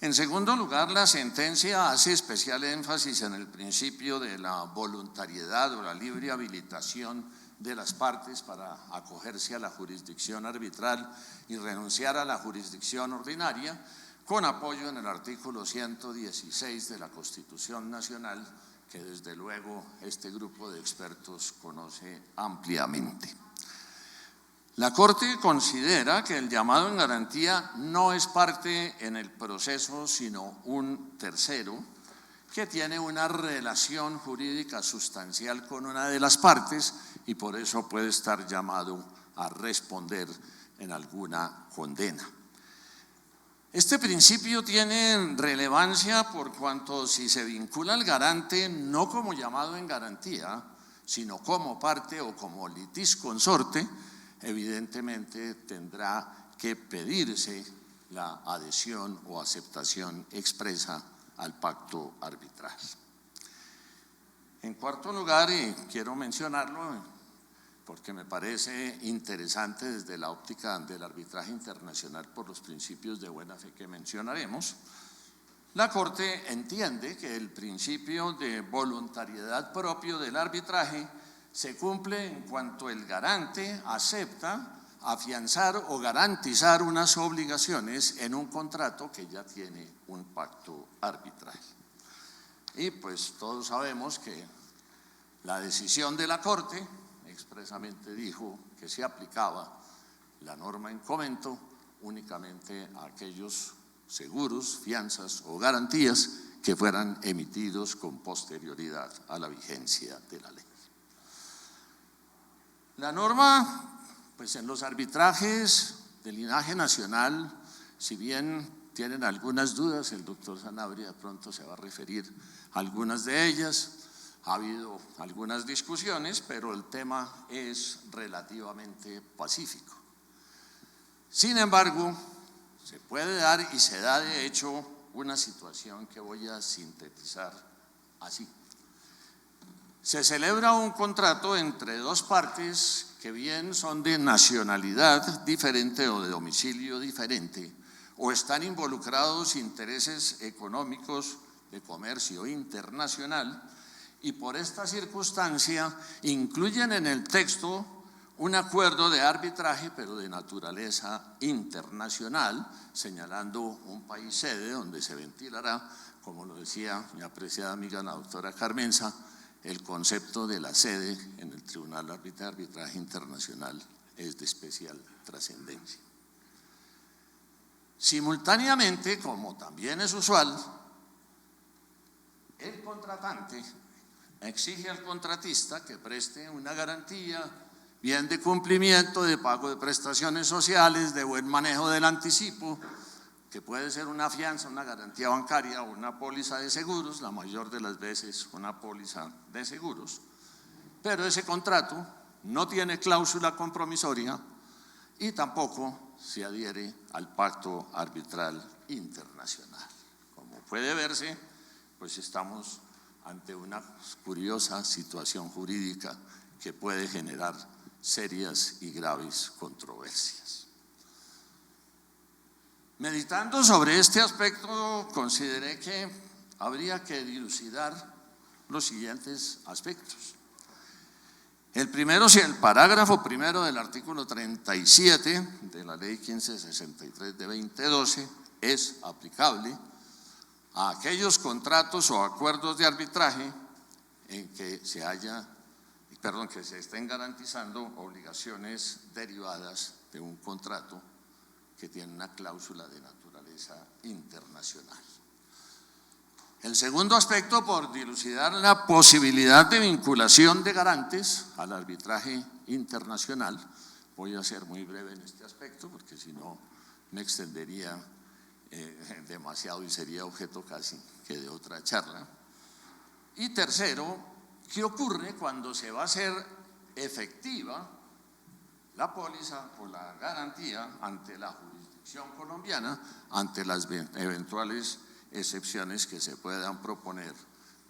En segundo lugar, la sentencia hace especial énfasis en el principio de la voluntariedad o la libre habilitación de las partes para acogerse a la jurisdicción arbitral y renunciar a la jurisdicción ordinaria, con apoyo en el artículo 116 de la Constitución Nacional, que desde luego este grupo de expertos conoce ampliamente. La Corte considera que el llamado en garantía no es parte en el proceso, sino un tercero que tiene una relación jurídica sustancial con una de las partes y por eso puede estar llamado a responder en alguna condena. Este principio tiene relevancia por cuanto si se vincula al garante no como llamado en garantía, sino como parte o como litisconsorte, evidentemente tendrá que pedirse la adhesión o aceptación expresa al pacto arbitral. En cuarto lugar, y quiero mencionarlo porque me parece interesante desde la óptica del arbitraje internacional por los principios de buena fe que mencionaremos, la Corte entiende que el principio de voluntariedad propio del arbitraje se cumple en cuanto el garante acepta afianzar o garantizar unas obligaciones en un contrato que ya tiene un pacto arbitral. Y pues todos sabemos que la decisión de la Corte expresamente dijo que se aplicaba la norma en comento únicamente a aquellos seguros, fianzas o garantías que fueran emitidos con posterioridad a la vigencia de la ley. La norma, pues en los arbitrajes de linaje nacional, si bien tienen algunas dudas, el doctor Sanabria de pronto se va a referir a algunas de ellas, ha habido algunas discusiones, pero el tema es relativamente pacífico. Sin embargo, se puede dar y se da de hecho una situación que voy a sintetizar así. Se celebra un contrato entre dos partes que bien son de nacionalidad diferente o de domicilio diferente, o están involucrados intereses económicos de comercio internacional, y por esta circunstancia incluyen en el texto un acuerdo de arbitraje, pero de naturaleza internacional, señalando un país sede donde se ventilará, como lo decía mi apreciada amiga la doctora Carmenza, el concepto de la sede en el Tribunal de Arbitraje Internacional es de especial trascendencia. Simultáneamente, como también es usual, el contratante exige al contratista que preste una garantía, bien de cumplimiento, de pago de prestaciones sociales, de buen manejo del anticipo, que puede ser una fianza, una garantía bancaria o una póliza de seguros, la mayor de las veces una póliza de seguros, pero ese contrato no tiene cláusula compromisoria y tampoco se adhiere al pacto arbitral internacional. Como puede verse, pues estamos ante una curiosa situación jurídica que puede generar serias y graves controversias. Meditando sobre este aspecto, consideré que habría que dilucidar los siguientes aspectos. El primero, si el parágrafo primero del artículo 37 de la Ley 1563 de 2012 es aplicable a aquellos contratos o acuerdos de arbitraje en que que se estén garantizando obligaciones derivadas de un contrato que tiene una cláusula de naturaleza internacional. El segundo aspecto, por dilucidar la posibilidad de vinculación de garantes al arbitraje internacional, voy a ser muy breve en este aspecto porque si no me extendería demasiado y sería objeto casi que de otra charla. Y tercero, ¿qué ocurre cuando se va a hacer efectiva la póliza o la garantía ante la jurisdicción colombiana, ante las eventuales excepciones que se puedan proponer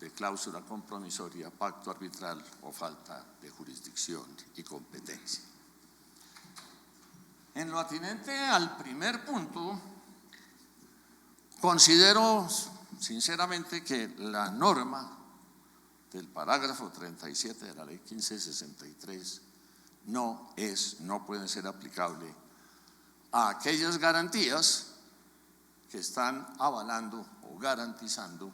de cláusula compromisoria, pacto arbitral o falta de jurisdicción y competencia? En lo atinente al primer punto, Considero sinceramente que la norma del parágrafo 37 de la Ley 1563 no puede ser aplicable a aquellas garantías que están avalando o garantizando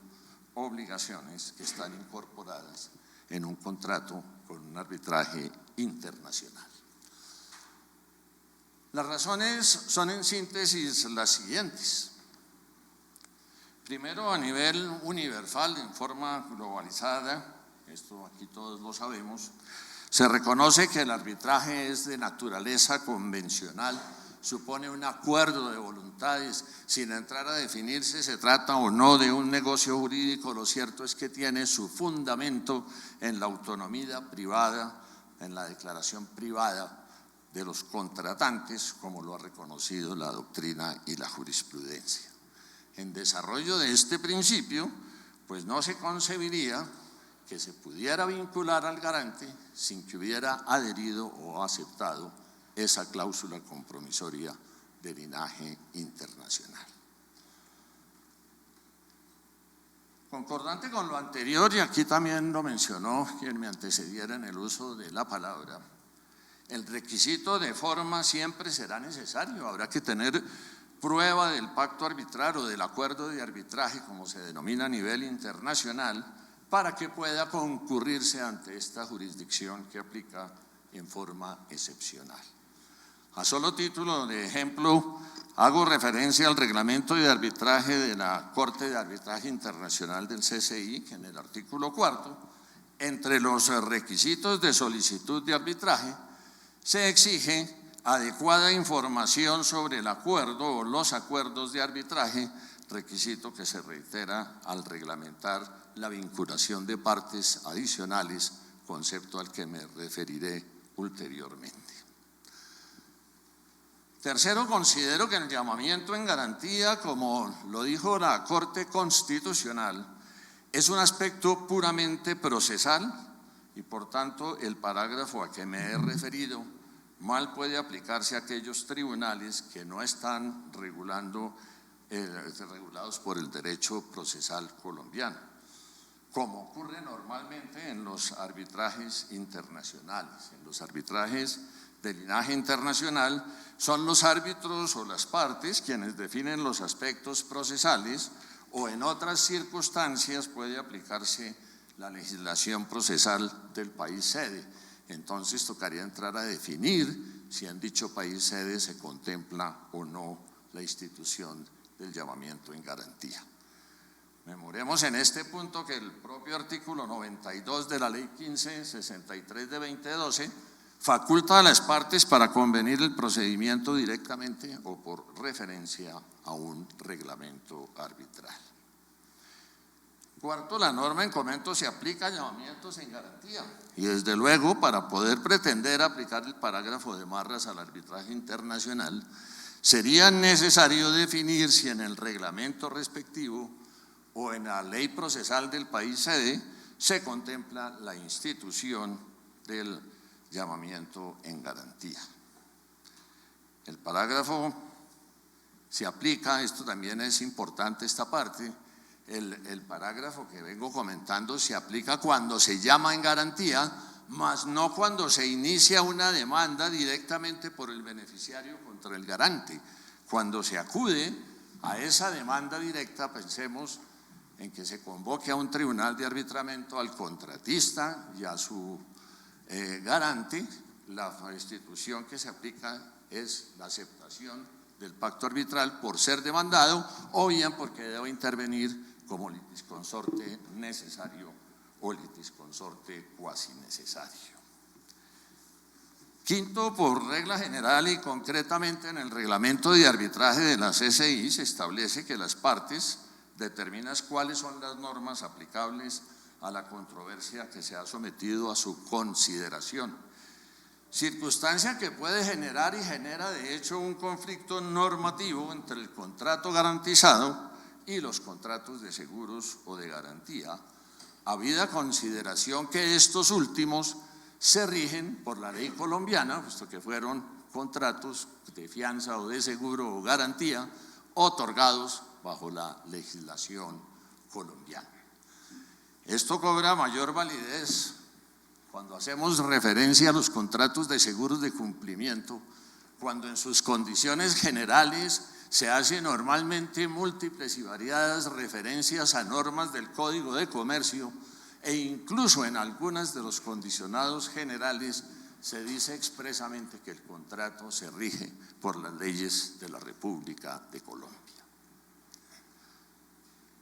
obligaciones que están incorporadas en un contrato con un arbitraje internacional. Las razones son en síntesis las siguientes. Primero, a nivel universal, en forma globalizada, esto aquí todos lo sabemos, se reconoce que el arbitraje es de naturaleza convencional, supone un acuerdo de voluntades, sin entrar a definir si se trata o no de un negocio jurídico. Lo cierto es que tiene su fundamento en la autonomía privada, en la declaración privada de los contratantes, como lo ha reconocido la doctrina y la jurisprudencia. En desarrollo de este principio, pues no se concebiría que se pudiera vincular al garante sin que hubiera adherido o aceptado esa cláusula compromisoria de linaje internacional. Concordante con lo anterior, y aquí también lo mencionó quien me antecediera en el uso de la palabra, el requisito de forma siempre será necesario. Habrá que tener prueba del pacto arbitral o del acuerdo de arbitraje, como se denomina a nivel internacional, para que pueda concurrirse ante esta jurisdicción que aplica en forma excepcional. A solo título de ejemplo, hago referencia al reglamento de arbitraje de la Corte de Arbitraje Internacional del CCI, que en el artículo 4, entre los requisitos de solicitud de arbitraje, se exige adecuada información sobre el acuerdo o los acuerdos de arbitraje, requisito que se reitera al reglamentar la vinculación de partes adicionales, concepto al que me referiré ulteriormente. Tercero, considero que el llamamiento en garantía, como lo dijo la Corte Constitucional, es un aspecto puramente procesal y por tanto el parágrafo a que me he referido mal puede aplicarse a aquellos tribunales que no están regulados por el derecho procesal colombiano, como ocurre normalmente en los arbitrajes internacionales. En los arbitrajes de linaje internacional son los árbitros o las partes quienes definen los aspectos procesales, o en otras circunstancias puede aplicarse la legislación procesal del país sede. Entonces tocaría entrar a definir si en dicho país sede se contempla o no la institución del llamamiento en garantía. Memoremos en este punto que el propio artículo 92 de la Ley 1563 de 2012 faculta a las partes para convenir el procedimiento directamente o por referencia a un reglamento arbitral. Cuarto, la norma en comento se aplica a llamamientos en garantía y desde luego para poder pretender aplicar el parágrafo de Marras al arbitraje internacional sería necesario definir si en el reglamento respectivo o en la ley procesal del país sede se contempla la institución del llamamiento en garantía. El parágrafo se aplica, esto también es importante esta parte, el parágrafo que vengo comentando se aplica cuando se llama en garantía, mas no cuando se inicia una demanda directamente por el beneficiario contra el garante. Cuando se acude a esa demanda directa, pensemos en que se convoque a un tribunal de arbitramiento al contratista y a su garante. La institución que se aplica es la aceptación del pacto arbitral por ser demandado o bien porque debe intervenir como litisconsorte necesario o litisconsorte cuasi necesario. Quinto, por regla general y concretamente en el reglamento de arbitraje de la CCI se establece que las partes determinan cuáles son las normas aplicables a la controversia que se ha sometido a su consideración, circunstancia que puede generar y genera de hecho un conflicto normativo entre el contrato garantizado y los contratos de seguros o de garantía, habida consideración que estos últimos se rigen por la ley colombiana, puesto que fueron contratos de fianza o de seguro o garantía otorgados bajo la legislación colombiana. Esto cobra mayor validez cuando hacemos referencia a los contratos de seguros de cumplimiento, cuando en sus condiciones generales se hacen normalmente múltiples y variadas referencias a normas del Código de Comercio e incluso en algunas de los condicionados generales se dice expresamente que el contrato se rige por las leyes de la República de Colombia.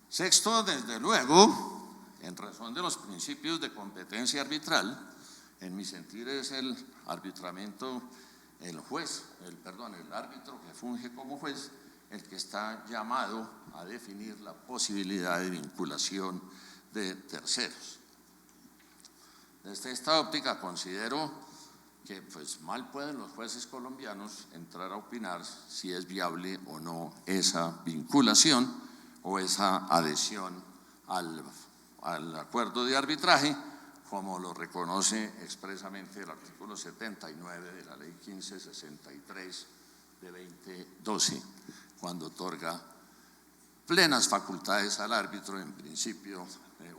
Sexto, desde luego, en razón de los principios de competencia arbitral, en mi sentir es el árbitro que funge como juez, el que está llamado a definir la posibilidad de vinculación de terceros. Desde esta óptica considero que pues mal pueden los jueces colombianos entrar a opinar si es viable o no esa vinculación o esa adhesión al acuerdo de arbitraje, como lo reconoce expresamente el artículo 79 de la Ley 1563 de 2012, cuando otorga plenas facultades al árbitro en principio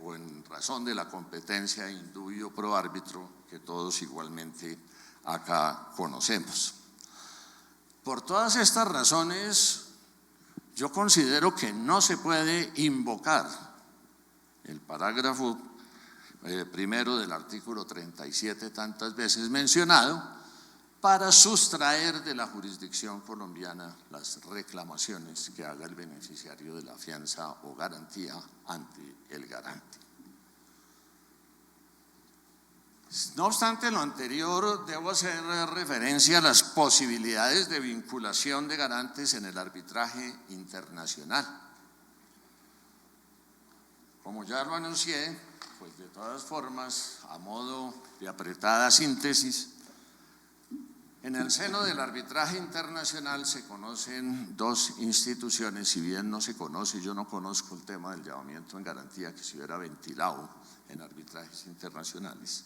o en razón de la competencia indubio pro árbitro que todos igualmente acá conocemos. Por todas estas razones, yo considero que no se puede invocar el parágrafo primero del artículo 37 tantas veces mencionado para sustraer de la jurisdicción colombiana las reclamaciones que haga el beneficiario de la fianza o garantía ante el garante. No obstante lo anterior, debo hacer referencia a las posibilidades de vinculación de garantes en el arbitraje internacional. Como ya lo anuncié, pues de todas formas, a modo de apretada síntesis, en el seno del arbitraje internacional se conocen dos instituciones, si bien no se conoce, yo no conozco el tema del llamamiento en garantía que se hubiera ventilado en arbitrajes internacionales,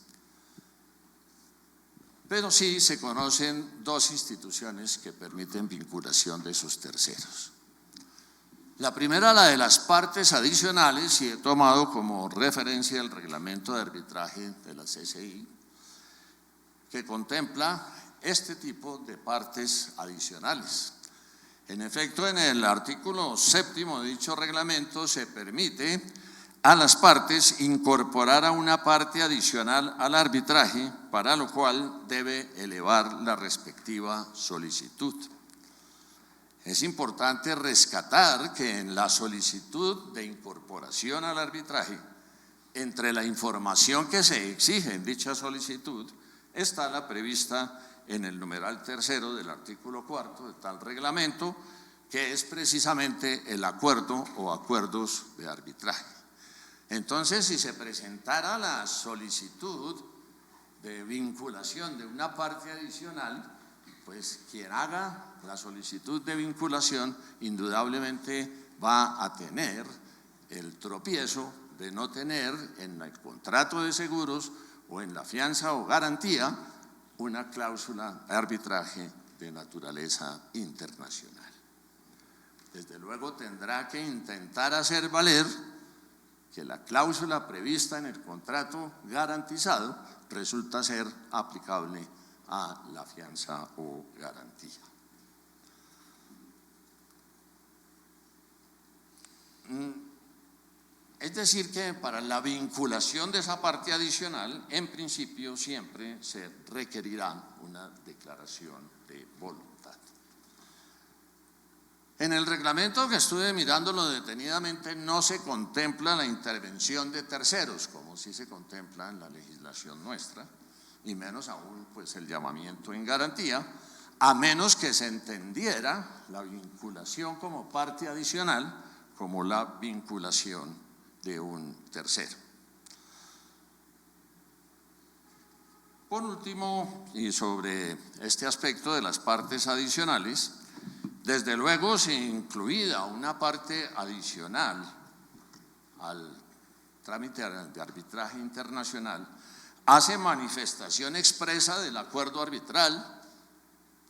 pero sí se conocen dos instituciones que permiten vinculación de esos terceros. La primera, la de las partes adicionales, y he tomado como referencia el reglamento de arbitraje de la CCI, que contempla este tipo de partes adicionales. En efecto, en el artículo 7º de dicho reglamento se permite a las partes incorporar a una parte adicional al arbitraje, para lo cual debe elevar la respectiva solicitud. Es importante rescatar que en la solicitud de incorporación al arbitraje, entre la información que se exige en dicha solicitud, está la prevista en el numeral 3º del artículo 4 de tal reglamento, que es precisamente el acuerdo o acuerdos de arbitraje. Entonces, si se presentara la solicitud de vinculación de una parte adicional, pues quien haga la solicitud de vinculación indudablemente va a tener el tropiezo de no tener en el contrato de seguros o en la fianza o garantía una cláusula de arbitraje de naturaleza internacional. Desde luego tendrá que intentar hacer valer que la cláusula prevista en el contrato garantizado resulta ser aplicable a la fianza o garantía. Es decir que para la vinculación de esa parte adicional, en principio siempre se requerirá una declaración de voluntad. En el reglamento que estuve mirándolo detenidamente no se contempla la intervención de terceros, como sí se contempla en la legislación nuestra, y menos aún pues el llamamiento en garantía, a menos que se entendiera la vinculación como parte adicional como la vinculación de un tercero. Por último, y sobre este aspecto de las partes adicionales, desde luego, si incluida una parte adicional al trámite de arbitraje internacional, hace manifestación expresa del acuerdo arbitral,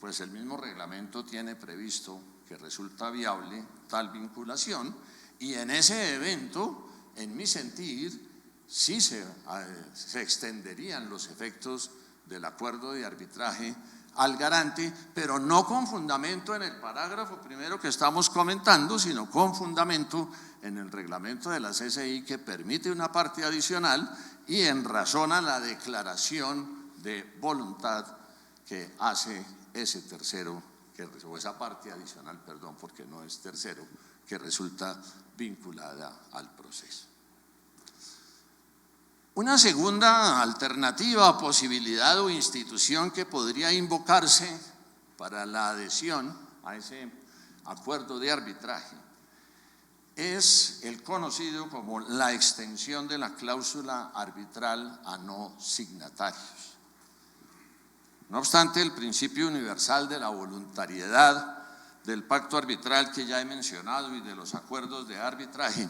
pues el mismo reglamento tiene previsto que resulta viable tal vinculación, y en ese evento, en mi sentir, sí se extenderían los efectos del acuerdo de arbitraje al garante, pero no con fundamento en el parágrafo primero que estamos comentando, sino con fundamento en el reglamento de la CCI, que permite una parte adicional y en razón a la declaración de voluntad que hace ese tercero, o esa parte adicional, perdón, porque no es tercero, que resulta vinculada al proceso. Una segunda alternativa, posibilidad o institución que podría invocarse para la adhesión a ese acuerdo de arbitraje es el conocido como la extensión de la cláusula arbitral a no signatarios. No obstante, el principio universal de la voluntariedad del pacto arbitral que ya he mencionado y de los acuerdos de arbitraje,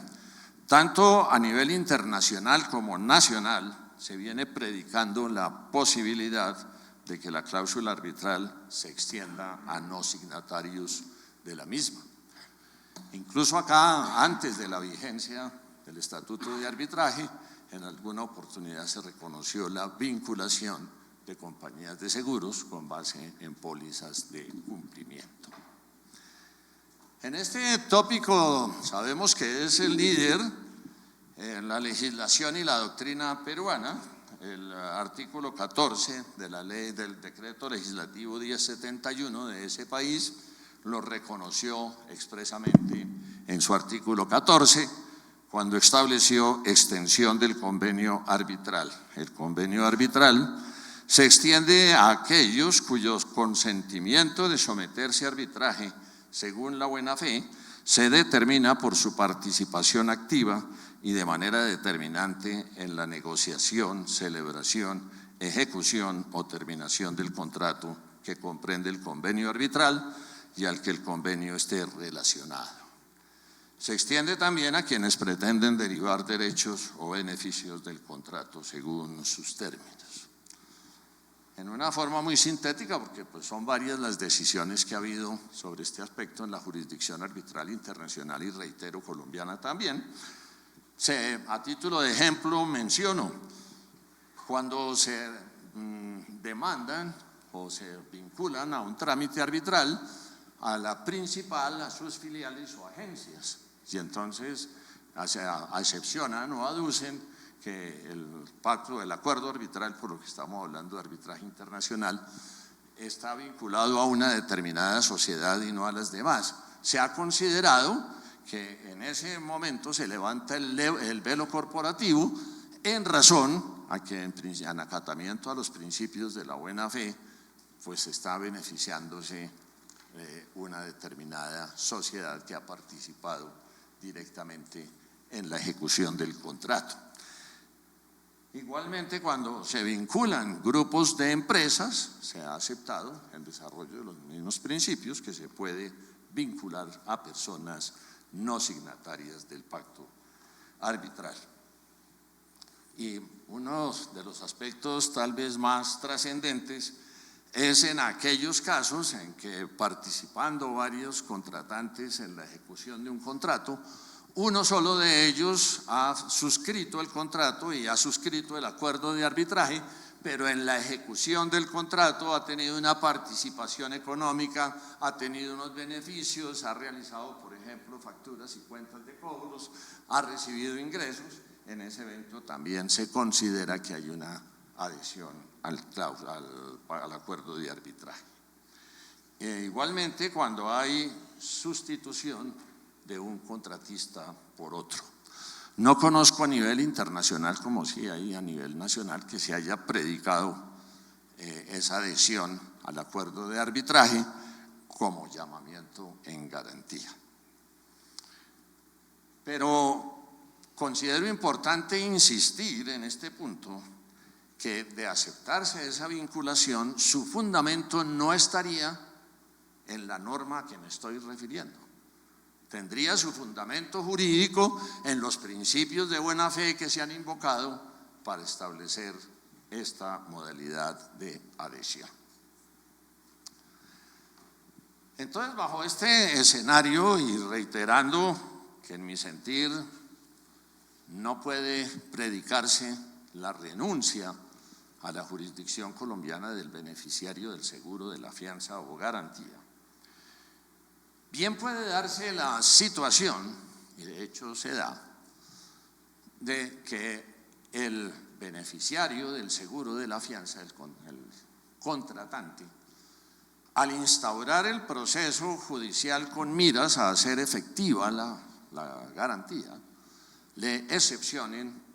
tanto a nivel internacional como nacional, se viene predicando la posibilidad de que la cláusula arbitral se extienda a no signatarios de la misma. Incluso acá, antes de la vigencia del Estatuto de Arbitraje, en alguna oportunidad se reconoció la vinculación de compañías de seguros con base en pólizas de cumplimiento. En este tópico sabemos que es el líder en la legislación y la doctrina peruana. El artículo 14 de la ley del decreto legislativo 1071 de ese país lo reconoció expresamente en su artículo 14 cuando estableció extensión del convenio arbitral. El convenio arbitral se extiende a aquellos cuyo consentimiento de someterse a arbitraje según la buena fe se determina por su participación activa y de manera determinante en la negociación, celebración, ejecución o terminación del contrato que comprende el convenio arbitral y al que el convenio esté relacionado. Se extiende también a quienes pretenden derivar derechos o beneficios del contrato según sus términos. En una forma muy sintética, porque pues son varias las decisiones que ha habido sobre este aspecto en la jurisdicción arbitral internacional y reitero colombiana también, a título de ejemplo menciono, cuando se demandan o se vinculan a un trámite arbitral a la principal, a sus filiales o agencias, y entonces excepcionan o aducen que el pacto, el acuerdo arbitral, por lo que estamos hablando de arbitraje internacional, está vinculado a una determinada sociedad y no a las demás. Se ha considerado que en ese momento se levanta el velo corporativo en razón a que en acatamiento a los principios de la buena fe, pues está beneficiándose una determinada sociedad que ha participado directamente en la ejecución del contrato. Igualmente, cuando se vinculan grupos de empresas, se ha aceptado el desarrollo de los mismos principios que se puede vincular a personas no signatarias del pacto arbitral. Y uno de los aspectos tal vez más trascendentes es en aquellos casos en que participando varios contratantes en la ejecución de un contrato, uno solo de ellos ha suscrito el contrato y ha suscrito el acuerdo de arbitraje, pero en la ejecución del contrato ha tenido una participación económica, ha tenido unos beneficios, ha realizado, por ejemplo, facturas y cuentas de cobros, ha recibido ingresos. En ese evento también se considera que hay una adhesión al acuerdo de arbitraje. Igualmente, cuando hay sustitución de un contratista por otro. No conozco a nivel internacional, como sí hay a nivel nacional, que se haya predicado esa adhesión al acuerdo de arbitraje como llamamiento en garantía. Pero considero importante insistir en este punto que de aceptarse esa vinculación, su fundamento no estaría en la norma a que me estoy refiriendo. Tendría su fundamento jurídico en los principios de buena fe que se han invocado para establecer esta modalidad de adhesión. Entonces, bajo este escenario y reiterando que en mi sentir no puede predicarse la renuncia a la jurisdicción colombiana del beneficiario del seguro de la fianza o garantía, bien puede darse la situación, y de hecho se da, de que el beneficiario del seguro de la fianza, el contratante, al instaurar el proceso judicial con miras a hacer efectiva la garantía, le excepcionen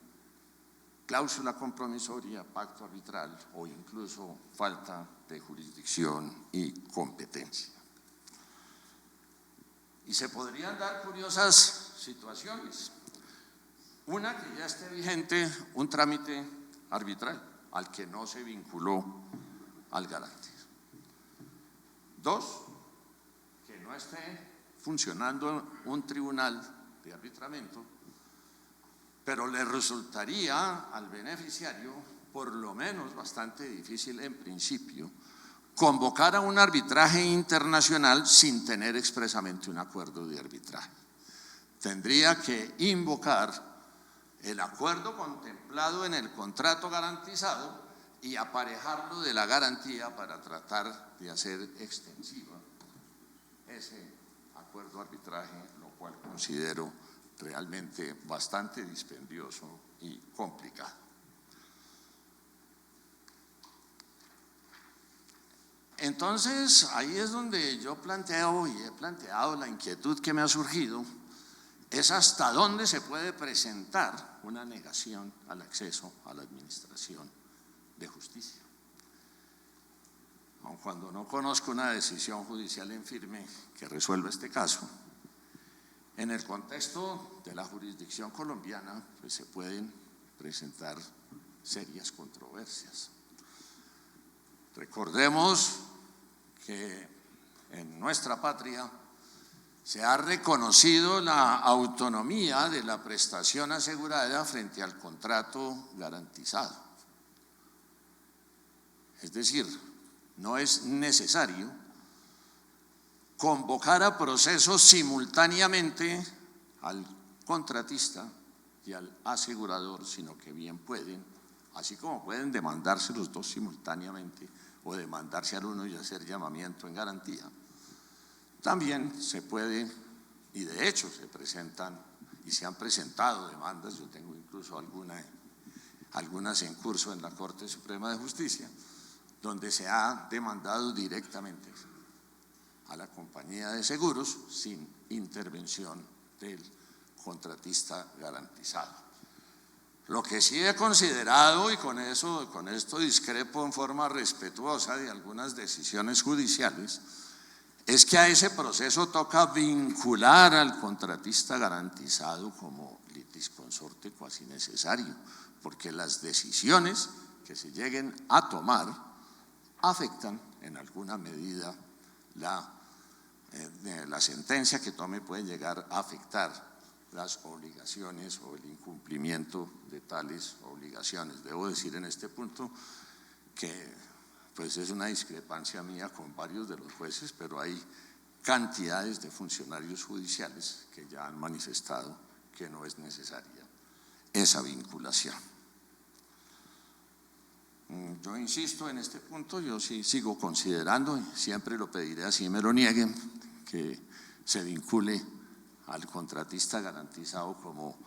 cláusula compromisoria, pacto arbitral o incluso falta de jurisdicción y competencia. Y se podrían dar curiosas situaciones. Una, que ya esté vigente un trámite arbitral al que no se vinculó al garante. Dos, que no esté funcionando un tribunal de arbitramiento, pero le resultaría al beneficiario, por lo menos bastante difícil en principio, convocar a un arbitraje internacional sin tener expresamente un acuerdo de arbitraje. Tendría que invocar el acuerdo contemplado en el contrato garantizado y aparejarlo de la garantía para tratar de hacer extensiva ese acuerdo de arbitraje, lo cual considero realmente bastante dispendioso y complicado. Entonces, ahí es donde yo planteo y he planteado la inquietud que me ha surgido, es hasta dónde se puede presentar una negación al acceso a la administración de justicia. Aun cuando no conozco una decisión judicial en firme que resuelva este caso, en el contexto de la jurisdicción colombiana pues se pueden presentar serias controversias. Recordemos que en nuestra patria se ha reconocido la autonomía de la prestación asegurada frente al contrato garantizado. Es decir, no es necesario convocar a procesos simultáneamente al contratista y al asegurador, sino que bien pueden, así como pueden demandarse los dos simultáneamente o demandarse al uno y hacer llamamiento en garantía, también se puede, y de hecho se presentan y se han presentado demandas, yo tengo incluso algunas en curso en la Corte Suprema de Justicia, donde se ha demandado directamente a la compañía de seguros sin intervención del contratista garantizado. Lo que sí he considerado, y con esto discrepo en forma respetuosa de algunas decisiones judiciales, es que a ese proceso toca vincular al contratista garantizado como litisconsorte cuasi necesario, porque las decisiones que se lleguen a tomar afectan en alguna medida la sentencia que tome puede llegar a afectar las obligaciones o el incumplimiento de tales obligaciones. Debo decir en este punto que pues es una discrepancia mía con varios de los jueces, pero hay cantidades de funcionarios judiciales que ya han manifestado que no es necesaria esa vinculación. Yo insisto en este punto, yo sí sigo considerando, y siempre lo pediré así me lo nieguen, que se vincule al contratista garantizado como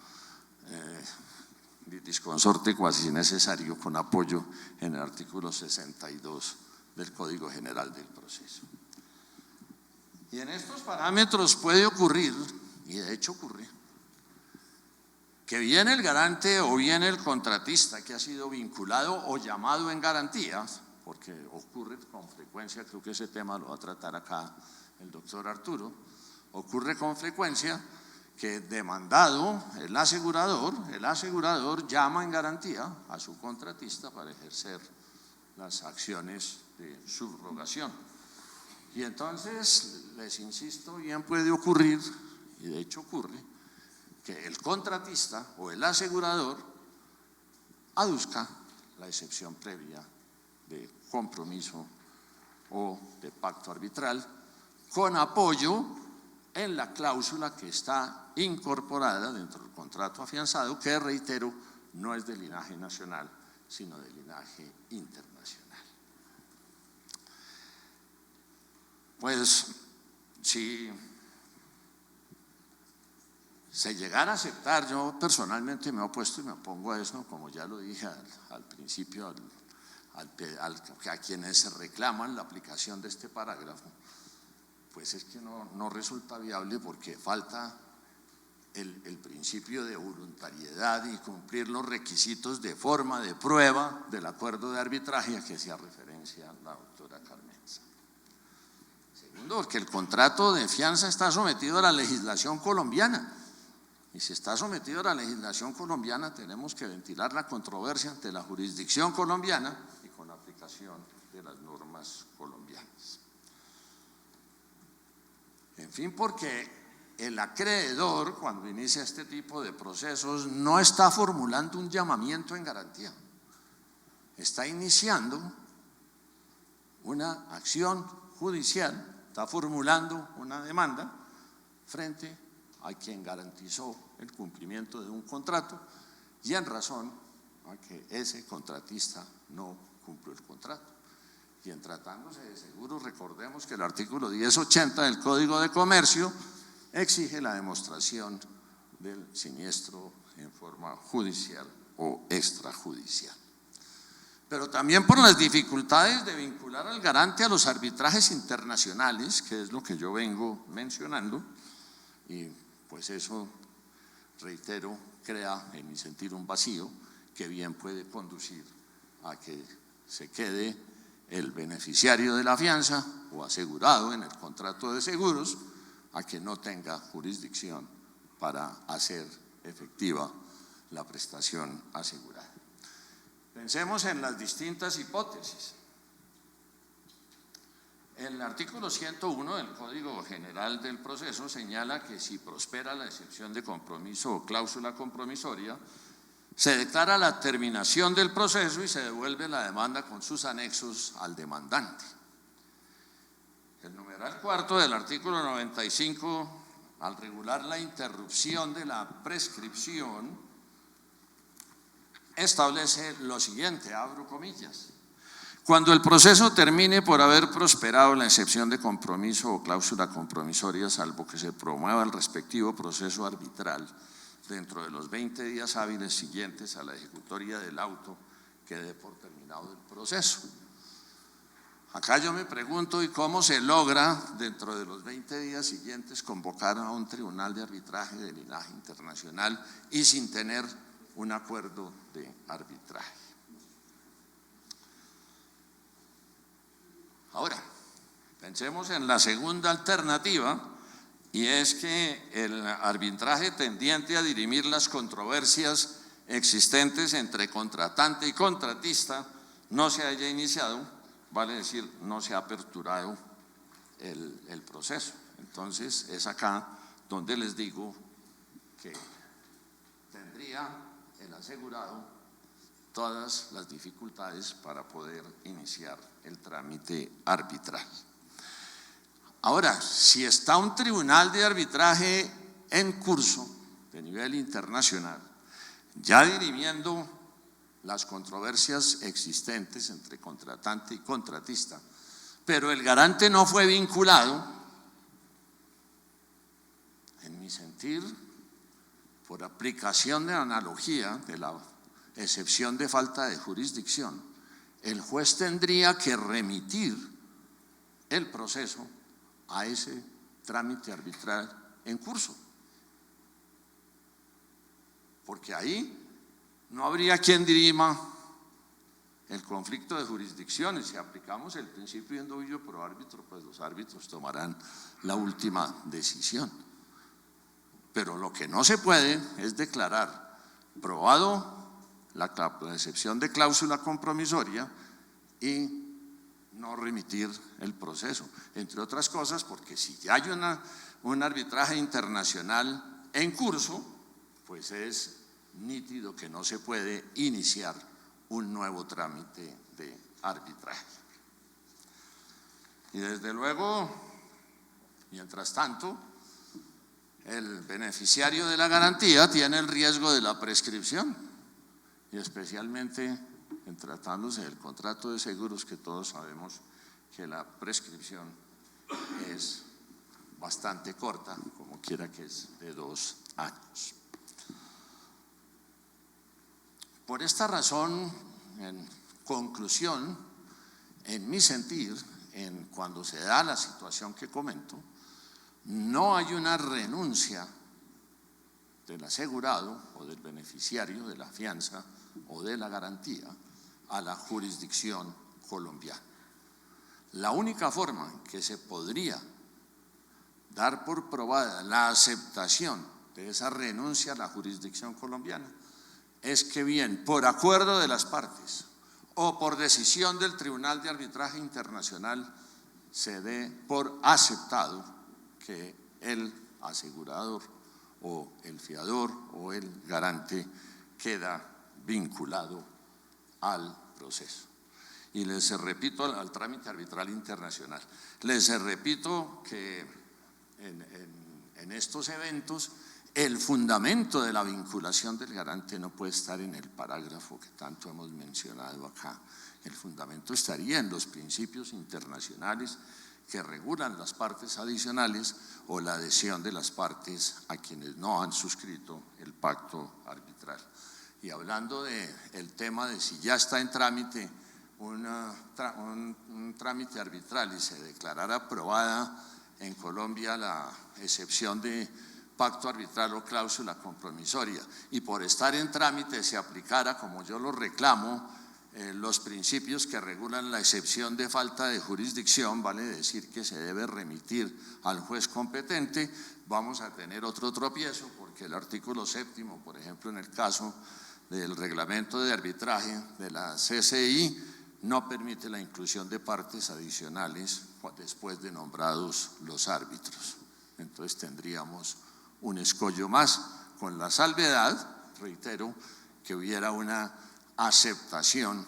litisconsorte cuasi necesario con apoyo en el artículo 62 del Código General del Proceso. Y en estos parámetros puede ocurrir, y de hecho ocurre, que bien el garante o bien el contratista que ha sido vinculado o llamado en garantías, porque ocurre con frecuencia, creo que ese tema lo va a tratar acá el doctor Arturo, ocurre con frecuencia que demandado el asegurador llama en garantía a su contratista para ejercer las acciones de subrogación. Y entonces, les insisto, bien puede ocurrir, y de hecho ocurre, que el contratista o el asegurador aduzca la excepción previa de compromiso o de pacto arbitral con apoyo en la cláusula que está incorporada dentro del contrato afianzado, que reitero, no es de linaje nacional, sino de linaje internacional. Pues si se llegara a aceptar, yo personalmente me he opuesto y me opongo a eso, como ya lo dije al principio, a quienes reclaman la aplicación de este parágrafo, pues es que no resulta viable porque falta el principio de voluntariedad y cumplir los requisitos de forma de prueba del acuerdo de arbitraje a que hacía referencia la doctora Carmenza. Segundo, porque el contrato de fianza está sometido a la legislación colombiana, y si está sometido a la legislación colombiana tenemos que ventilar la controversia ante la jurisdicción colombiana y con aplicación de las normas colombianas. En fin, porque el acreedor, cuando inicia este tipo de procesos, no está formulando un llamamiento en garantía, está iniciando una acción judicial, está formulando una demanda frente a quien garantizó el cumplimiento de un contrato y en razón a que ese contratista no cumplió el contrato. Y en tratándose de seguros, recordemos que el artículo 1080 del Código de Comercio exige la demostración del siniestro en forma judicial o extrajudicial. Pero también por las dificultades de vincular al garante a los arbitrajes internacionales, que es lo que yo vengo mencionando, y pues eso, reitero, crea en mi sentir un vacío que bien puede conducir a que se quede el beneficiario de la fianza o asegurado en el contrato de seguros a que no tenga jurisdicción para hacer efectiva la prestación asegurada. Pensemos en las distintas hipótesis. El artículo 101 del Código General del Proceso señala que si prospera la excepción de compromiso o cláusula compromisoria, se declara la terminación del proceso y se devuelve la demanda con sus anexos al demandante. El numeral cuarto del artículo 95, al regular la interrupción de la prescripción, establece lo siguiente, abro comillas: cuando el proceso termine por haber prosperado la excepción de compromiso o cláusula compromisoria, salvo que se promueva el respectivo proceso arbitral dentro de los 20 días hábiles siguientes a la ejecutoria del auto, que dé por terminado el proceso. Acá yo me pregunto, ¿y cómo se logra dentro de los 20 días siguientes convocar a un tribunal de arbitraje de linaje internacional y sin tener un acuerdo de arbitraje? Ahora, pensemos en la segunda alternativa, y es que el arbitraje tendiente a dirimir las controversias existentes entre contratante y contratista no se haya iniciado, vale decir, no se ha aperturado el proceso. Entonces, es acá donde les digo que tendría el asegurado todas las dificultades para poder iniciar el trámite arbitral. Ahora, si está un tribunal de arbitraje en curso de nivel internacional, ya dirimiendo las controversias existentes entre contratante y contratista, pero el garante no fue vinculado, en mi sentir, por aplicación de analogía de la excepción de falta de jurisdicción, el juez tendría que remitir el proceso a ese trámite arbitral en curso, porque ahí no habría quien dirima el conflicto de jurisdicciones. Si aplicamos el principio de indubio pro árbitro, pues los árbitros tomarán la última decisión. Pero lo que no se puede es declarar probado la excepción de cláusula compromisoria y no remitir el proceso, entre otras cosas porque si ya hay un arbitraje internacional en curso, pues es nítido que no se puede iniciar un nuevo trámite de arbitraje. Y desde luego Mientras tanto, el beneficiario de la garantía tiene el riesgo de la prescripción, y especialmente en tratándose del contrato de seguros, que todos sabemos que la prescripción es bastante corta, como quiera que es de 2 años. Por esta razón, en conclusión, en mi sentir, cuando se da la situación que comento, no hay una renuncia del asegurado o del beneficiario de la fianza o de la garantía a la jurisdicción colombiana. La única forma en que se podría dar por probada la aceptación de esa renuncia a la jurisdicción colombiana es que bien por acuerdo de las partes o por decisión del Tribunal de Arbitraje Internacional se dé por aceptado que el asegurador o el fiador o el garante queda vinculado al proceso. Y les repito, al trámite arbitral internacional. Les repito que en estos eventos el fundamento de la vinculación del garante no puede estar en el parágrafo que tanto hemos mencionado acá. El fundamento estaría en los principios internacionales que regulan las partes adicionales o la adhesión de las partes a quienes no han suscrito el pacto arbitral. Y hablando del tema de si ya está en trámite un trámite arbitral y se declarara aprobada en Colombia la excepción de pacto arbitral o cláusula compromisoria y por estar en trámite se aplicara, como yo lo reclamo, los principios que regulan la excepción de falta de jurisdicción, vale decir que se debe remitir al juez competente, vamos a tener otro tropiezo porque el artículo 7º, por ejemplo, en el caso del reglamento de arbitraje de la CCI, no permite la inclusión de partes adicionales después de nombrados los árbitros. Entonces tendríamos un escollo más, con la salvedad, reitero, que hubiera una aceptación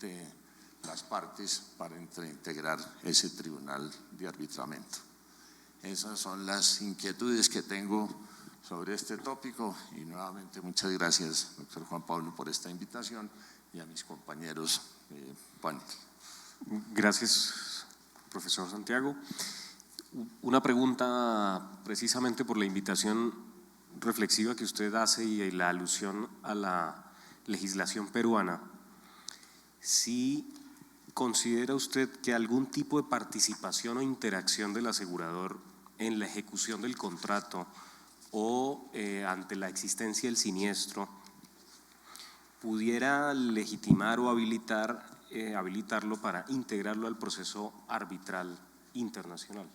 de las partes para integrar ese tribunal de arbitramiento. Esas son las inquietudes que tengo sobre este tópico y nuevamente muchas gracias, doctor Juan Pablo, por esta invitación y a mis compañeros de panel. Gracias, profesor Santiago. Una pregunta precisamente por la invitación reflexiva que usted hace y la alusión a la legislación peruana. ¿Sí considera usted que algún tipo de participación o interacción del asegurador en la ejecución del contrato o ante la existencia del siniestro pudiera legitimar o habilitarlo para integrarlo al proceso arbitral internacional?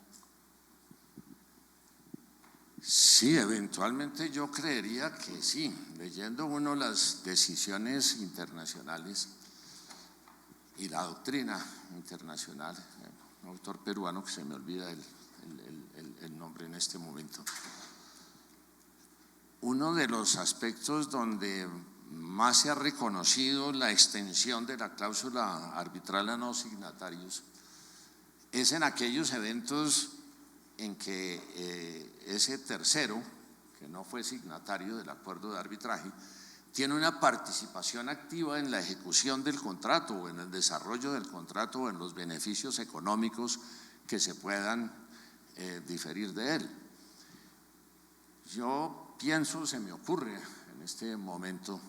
Sí, eventualmente yo creería que sí. Leyendo uno las decisiones internacionales y la doctrina internacional, un autor peruano que se me olvida el nombre en este momento, uno de los aspectos donde más se ha reconocido la extensión de la cláusula arbitral a no signatarios es en aquellos eventos en que ese tercero, que no fue signatario del acuerdo de arbitraje, tiene una participación activa en la ejecución del contrato o en el desarrollo del contrato o en los beneficios económicos que se puedan diferir de él. Yo pienso, se me ocurre en este momento,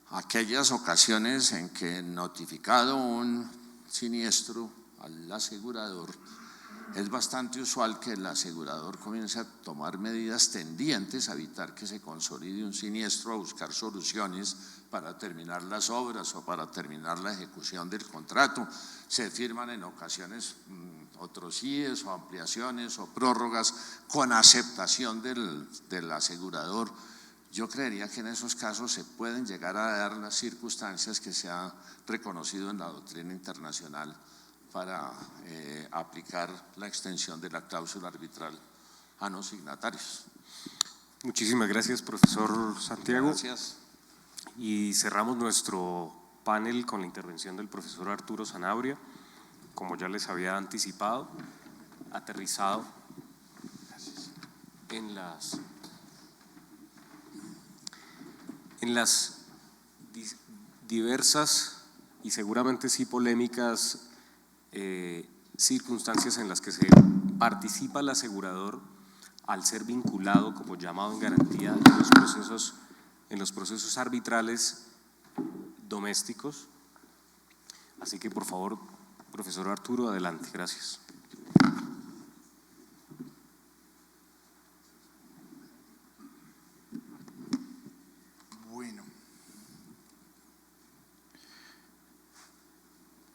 aquellas ocasiones en que notificado un siniestro al asegurador, es bastante usual que el asegurador comience a tomar medidas tendientes a evitar que se consolide un siniestro, a buscar soluciones para terminar las obras o para terminar la ejecución del contrato. Se firman en ocasiones otros CIEs o ampliaciones o prórrogas con aceptación del asegurador. Yo creería que en esos casos se pueden llegar a dar las circunstancias que se ha reconocido en la doctrina internacional para aplicar la extensión de la cláusula arbitral a no signatarios. Muchísimas gracias, profesor Santiago. Gracias. Y cerramos nuestro panel con la intervención del profesor Arturo Sanabria, como ya les había anticipado, aterrizado en las diversas y seguramente sí polémicas circunstancias en las que se participa el asegurador al ser vinculado como llamado en garantía en los procesos arbitrales domésticos. Así que por favor, profesor Arturo, adelante. Gracias. Bueno,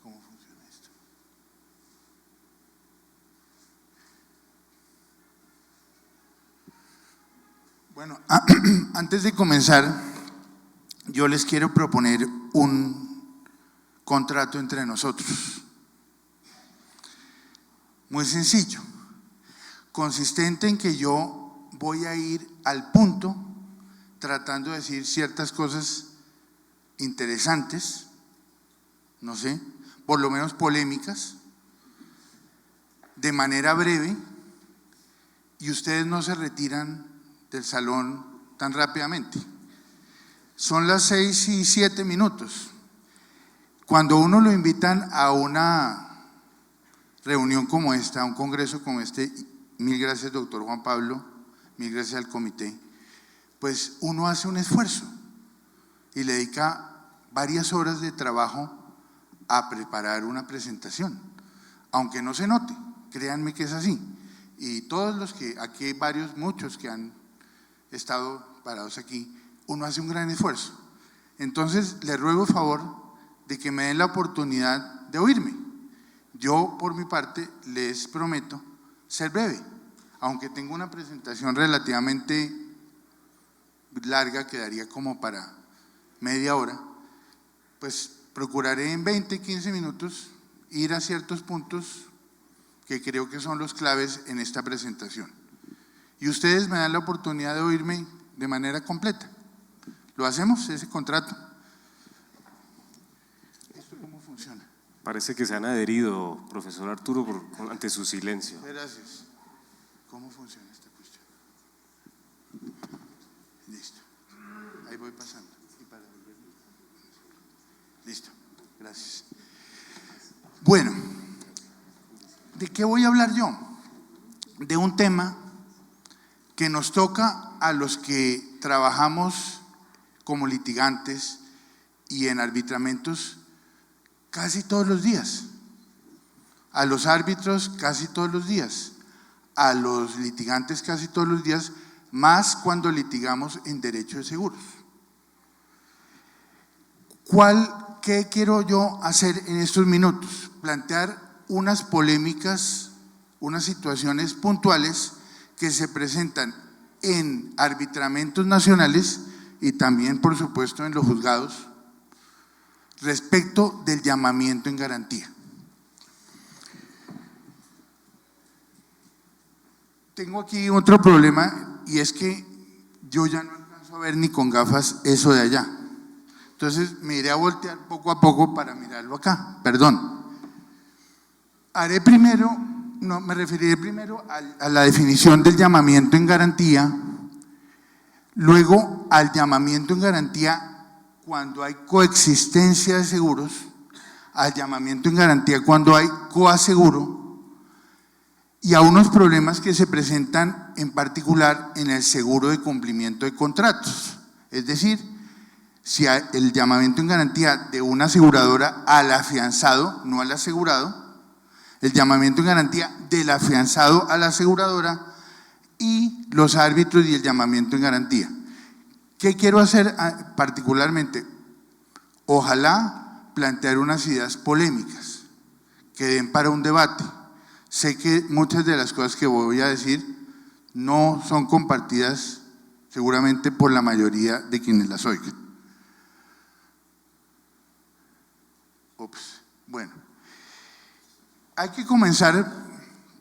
¿cómo funciona esto? Bueno, antes de comenzar, yo les quiero proponer un contrato entre nosotros. Muy sencillo, consistente en que yo voy a ir al punto tratando de decir ciertas cosas interesantes, no sé, por lo menos polémicas, de manera breve, y ustedes no se retiran del salón tan rápidamente. Son las 6:07. Cuando uno lo invitan a una reunión como esta, a un congreso como este, mil gracias doctor Juan Pablo, mil gracias al comité, pues uno hace un esfuerzo y le dedica varias horas de trabajo a preparar una presentación, aunque no se note, créanme que es así. Y todos los que, aquí hay varios, muchos que han estado parados aquí, uno hace un gran esfuerzo. Entonces, les ruego el favor de que me den la oportunidad de oírme. Yo, por mi parte, les prometo ser breve, aunque tengo una presentación relativamente larga, quedaría como para media hora, pues procuraré en 20-15 minutos ir a ciertos puntos que creo que son los claves en esta presentación. Y ustedes me dan la oportunidad de oírme de manera completa. ¿Lo hacemos, ese contrato? ¿Esto cómo funciona? Parece que se han adherido, profesor Arturo, ante su silencio. Gracias. ¿Cómo funciona esta cuestión? Listo. Ahí voy pasando. Y para volver. Listo. Gracias. Bueno, ¿de qué voy a hablar yo? De un tema que nos toca a los que trabajamos como litigantes y en arbitramentos casi todos los días, a los árbitros casi todos los días, a los litigantes casi todos los días, más cuando litigamos en derecho de seguros. ¿Qué quiero yo hacer en estos minutos? Plantear unas polémicas, unas situaciones puntuales que se presentan en arbitramentos nacionales y también, por supuesto, en los juzgados, respecto del llamamiento en garantía. Tengo aquí otro problema y es que yo ya no alcanzo a ver ni con gafas eso de allá. Entonces me iré a voltear poco a poco para mirarlo acá, perdón. Me referiré primero a la definición del llamamiento en garantía, luego al llamamiento en garantía cuando hay coexistencia de seguros, al llamamiento en garantía cuando hay coaseguro y a unos problemas que se presentan en particular en el seguro de cumplimiento de contratos, es decir, si el llamamiento en garantía de una aseguradora al afianzado, no al asegurado, el llamamiento en garantía del afianzado a la aseguradora y los árbitros y el llamamiento en garantía. ¿Qué quiero hacer particularmente? Ojalá plantear unas ideas polémicas que den para un debate. Sé que muchas de las cosas que voy a decir no son compartidas seguramente por la mayoría de quienes las oigan. Bueno, hay que comenzar,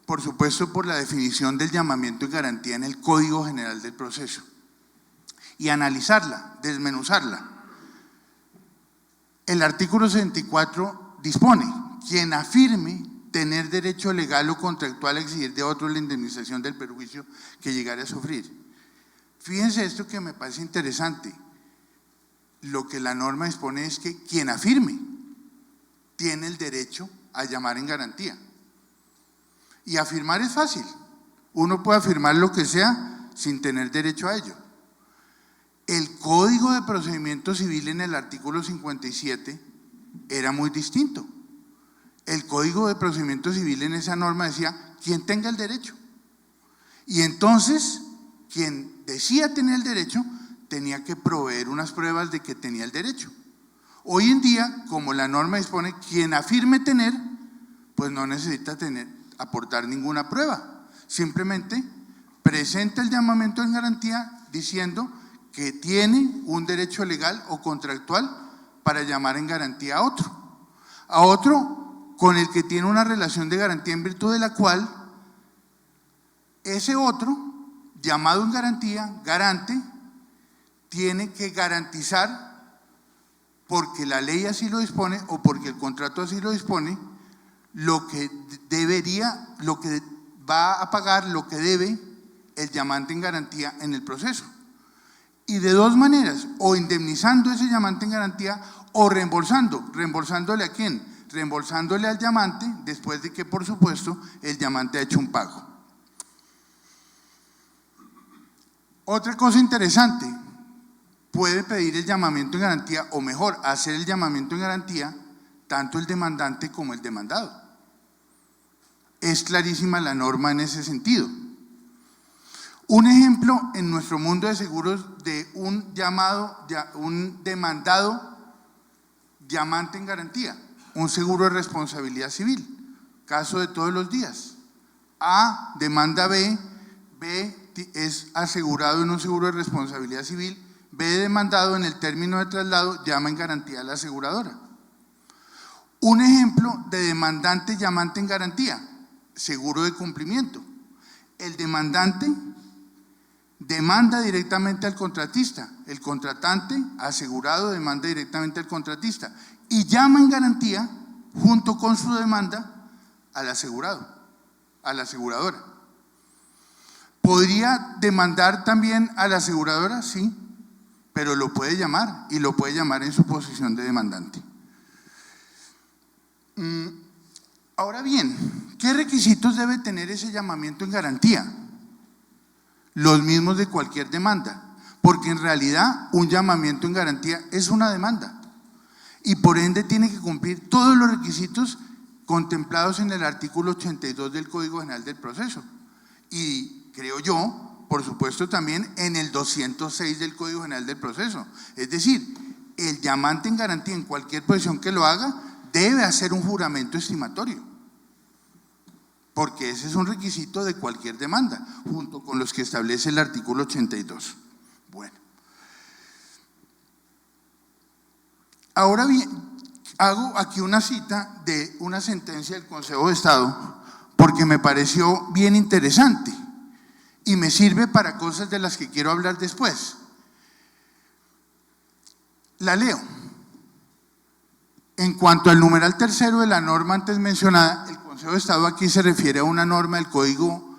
por supuesto, por la definición del llamamiento en garantía en el Código General del Proceso y analizarla, desmenuzarla. El artículo 64 dispone: quien afirme tener derecho legal o contractual a exigir de otro la indemnización del perjuicio que llegara a sufrir. Fíjense esto que me parece interesante. Lo que la norma dispone es que quien afirme tiene el derecho a llamar en garantía. Y afirmar es fácil. Uno puede afirmar lo que sea sin tener derecho a ello. El Código de Procedimiento Civil en el artículo 57 era muy distinto. El Código de Procedimiento Civil en esa norma decía quien tenga el derecho. Y entonces, quien decía tener el derecho tenía que proveer unas pruebas de que tenía el derecho. Hoy en día, como la norma dispone, quien afirme tener, pues no necesita aportar ninguna prueba. Simplemente presenta el llamamiento en garantía diciendo que tiene un derecho legal o contractual para llamar en garantía a otro con el que tiene una relación de garantía en virtud de la cual ese otro, llamado en garantía, garante, tiene que garantizar, porque la ley así lo dispone o porque el contrato así lo dispone, lo que va a pagar, lo que debe el llamante en garantía en el proceso. Y de dos maneras, o indemnizando ese llamante en garantía o reembolsándole a quién, reembolsándole al llamante después de que, por supuesto, el llamante ha hecho un pago. Otra cosa interesante, puede pedir el llamamiento en garantía, o mejor, hacer el llamamiento en garantía, tanto el demandante como el demandado. Es clarísima la norma en ese sentido. Un ejemplo en nuestro mundo de seguros de un demandado llamante en garantía, un seguro de responsabilidad civil, caso de todos los días. A demanda B, B es asegurado en un seguro de responsabilidad civil, B demandado en el término de traslado llama en garantía a la aseguradora. Un ejemplo de demandante llamante en garantía, seguro de cumplimiento. El demandante demanda directamente al contratista, el contratante asegurado demanda directamente al contratista y llama en garantía junto con su demanda al asegurado, a la aseguradora. ¿Podría demandar también a la aseguradora? Sí, pero lo puede llamar y lo puede llamar en su posición de demandante. Ahora bien, ¿qué requisitos debe tener ese llamamiento en garantía? Los mismos de cualquier demanda, porque en realidad un llamamiento en garantía es una demanda y por ende tiene que cumplir todos los requisitos contemplados en el artículo 82 del Código General del Proceso y creo yo, por supuesto también en el 206 del Código General del Proceso. Es decir, el llamante en garantía en cualquier posición que lo haga debe hacer un juramento estimatorio, porque ese es un requisito de cualquier demanda, junto con los que establece el artículo 82. Bueno, ahora bien, hago aquí una cita de una sentencia del Consejo de Estado, porque me pareció bien interesante y me sirve para cosas de las que quiero hablar después. La leo. En cuanto al numeral tercero de la norma antes mencionada, el Consejo de Estado aquí se refiere a una norma del Código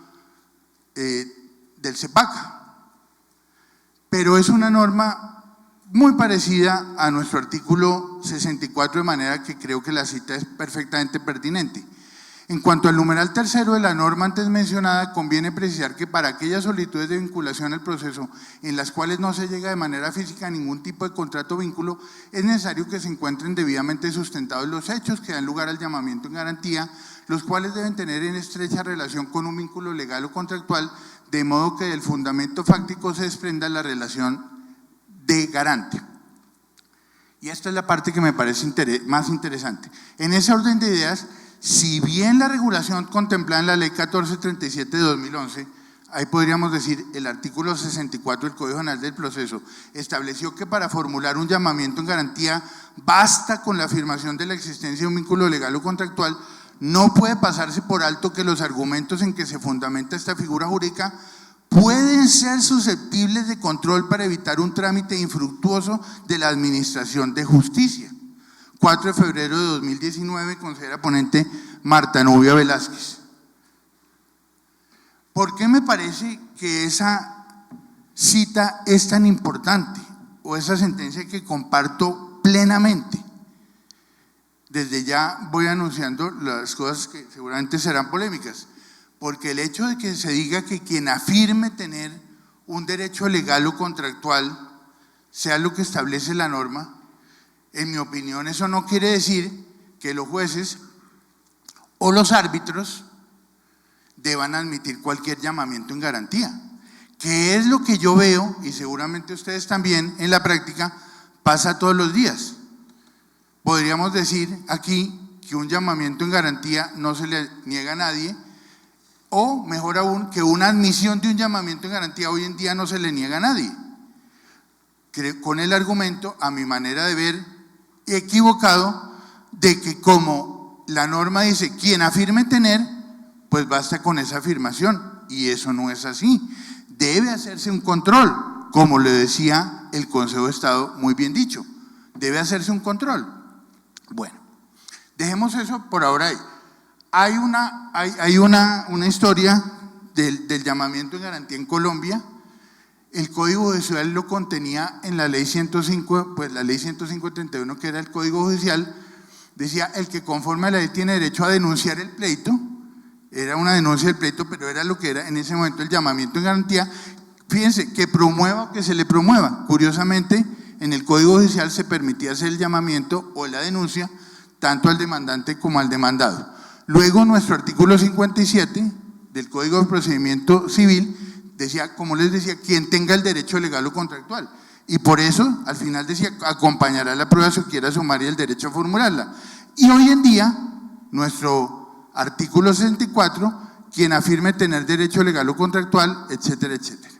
del CEPACA, pero es una norma muy parecida a nuestro artículo 64, de manera que creo que la cita es perfectamente pertinente. En cuanto al numeral tercero de la norma antes mencionada, conviene precisar que para aquellas solicitudes de vinculación al proceso en las cuales no se llega de manera física a ningún tipo de contrato o vínculo, es necesario que se encuentren debidamente sustentados los hechos que dan lugar al llamamiento en garantía, los cuales deben tener en estrecha relación con un vínculo legal o contractual, de modo que del fundamento fáctico se desprenda la relación de garante. Y esta es la parte que me parece más interesante. En ese orden de ideas, si bien la regulación contemplada en la Ley 1437 de 2011, ahí podríamos decir el artículo 64 del Código General del Proceso, estableció que para formular un llamamiento en garantía basta con la afirmación de la existencia de un vínculo legal o contractual, no puede pasarse por alto que los argumentos en que se fundamenta esta figura jurídica pueden ser susceptibles de control para evitar un trámite infructuoso de la Administración de Justicia. 4 de febrero de 2019, considera ponente Marta Nubia Velázquez. ¿Por qué me parece que esa cita es tan importante, o esa sentencia que comparto plenamente? Desde ya voy anunciando las cosas que seguramente serán polémicas, porque el hecho de que se diga que quien afirme tener un derecho legal o contractual sea lo que establece la norma, en mi opinión eso no quiere decir que los jueces o los árbitros deban admitir cualquier llamamiento en garantía, que es lo que yo veo, y seguramente ustedes también en la práctica, pasa todos los días. Podríamos decir aquí que un llamamiento en garantía no se le niega a nadie, o mejor aún, que una admisión de un llamamiento en garantía hoy en día no se le niega a nadie, con el argumento, a mi manera de ver, equivocado, de que como la norma dice quien afirme tener, pues basta con esa afirmación, y eso no es así. Debe hacerse un control, como le decía el Consejo de Estado, muy bien dicho, debe hacerse un control. Bueno, dejemos eso por ahora ahí. Hay una historia del llamamiento en garantía en Colombia. El Código Judicial lo contenía en la ley 105, pues la ley 105/31, que era el Código Judicial, decía: el que conforme a la ley tiene derecho a denunciar el pleito. Era una denuncia del pleito, pero era lo que era en ese momento el llamamiento en garantía. Fíjense, que promueva o que se le promueva. Curiosamente, en el Código Judicial se permitía hacer el llamamiento o la denuncia tanto al demandante como al demandado. Luego, nuestro artículo 57 del Código de Procedimiento Civil decía, como les decía, quien tenga el derecho legal o contractual. Y por eso, al final decía, acompañará la prueba si quiera sumar y el derecho a formularla. Y hoy en día, nuestro artículo 64, quien afirme tener derecho legal o contractual, etcétera, etcétera.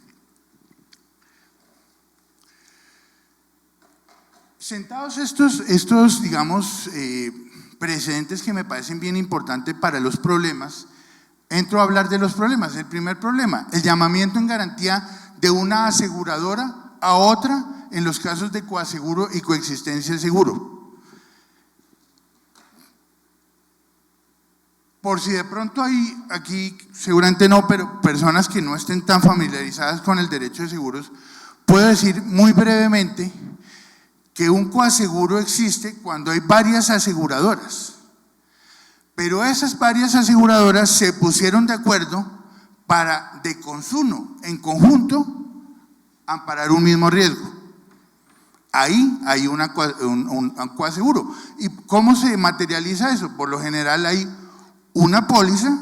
Sentados estos digamos, precedentes que me parecen bien importantes para los problemas, entro a hablar de los problemas. El primer problema, el llamamiento en garantía de una aseguradora a otra en los casos de coaseguro y coexistencia de seguro. Por si de pronto hay aquí, seguramente no, pero personas que no estén tan familiarizadas con el derecho de seguros, puedo decir muy brevemente que un coaseguro existe cuando hay varias aseguradoras, pero esas varias aseguradoras se pusieron de acuerdo para, de consumo, en conjunto, amparar un mismo riesgo. Ahí hay un coaseguro. ¿Y cómo se materializa eso? Por lo general hay una póliza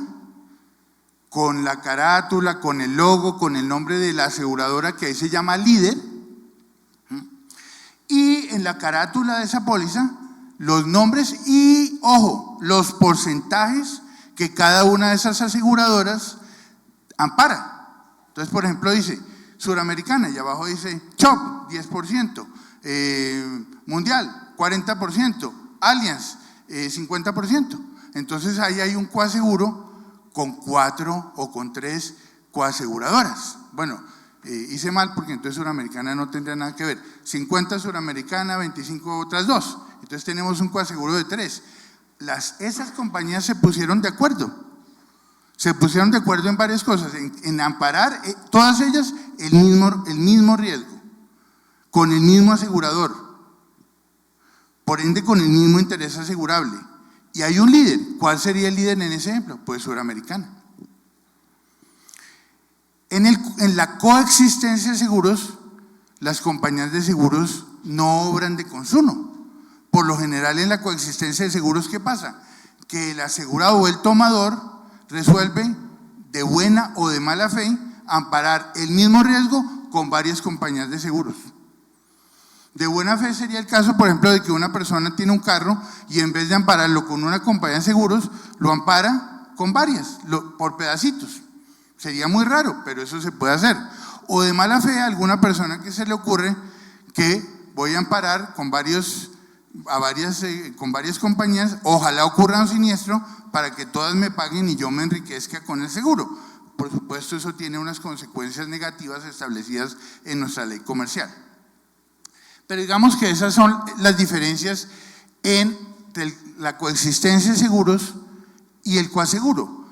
con la carátula, con el logo, con el nombre de la aseguradora, que ahí se llama líder, y en la carátula de esa póliza los nombres y, ojo, los porcentajes que cada una de esas aseguradoras ampara. Entonces, por ejemplo, dice Suramericana y abajo dice CHOP 10%, Mundial 40%, Allianz 50%. Entonces ahí hay un coaseguro con 4 o con 3 coaseguradoras. Bueno, hice mal porque entonces Suramericana no tendría nada que ver. 50 Suramericana, 25 otras 2. Entonces tenemos un coaseguro de 3. Esas compañías se pusieron de acuerdo. Se pusieron de acuerdo en varias cosas, en amparar todas ellas el mismo riesgo, con el mismo asegurador, por ende con el mismo interés asegurable. Y hay un líder. ¿Cuál sería el líder en ese ejemplo? Pues Suramericana. En la coexistencia de seguros, las compañías de seguros no obran de consumo. Por lo general, en la coexistencia de seguros, ¿qué pasa? Que el asegurado o el tomador resuelve de buena o de mala fe amparar el mismo riesgo con varias compañías de seguros. De buena fe sería el caso, por ejemplo, de que una persona tiene un carro y en vez de ampararlo con una compañía de seguros, lo ampara con varias, por pedacitos. Sería muy raro, pero eso se puede hacer. O de mala fe, a alguna persona que se le ocurre que voy a amparar con varias compañías, ojalá ocurra un siniestro para que todas me paguen y yo me enriquezca con el seguro. Por supuesto, eso tiene unas consecuencias negativas establecidas en nuestra ley comercial. Pero digamos que esas son las diferencias entre la coexistencia de seguros y el coaseguro.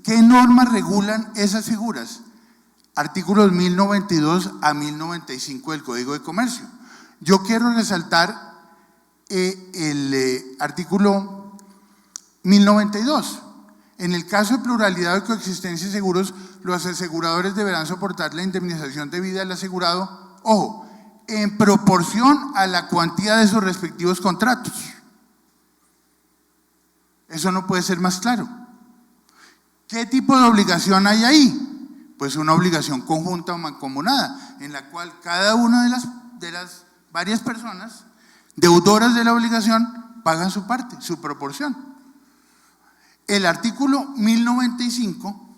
¿Qué normas regulan esas figuras? Artículos 1092 a 1095 del Código de Comercio. Yo quiero resaltar el artículo 1092. En el caso de pluralidad o coexistencia de seguros, los aseguradores deberán soportar la indemnización debida al asegurado, ojo, en proporción a la cuantía de sus respectivos contratos. Eso no puede ser más claro. ¿Qué tipo de obligación hay ahí? Pues una obligación conjunta o mancomunada, en la cual cada una de las varias personas deudoras de la obligación pagan su parte, su proporción. El artículo 1095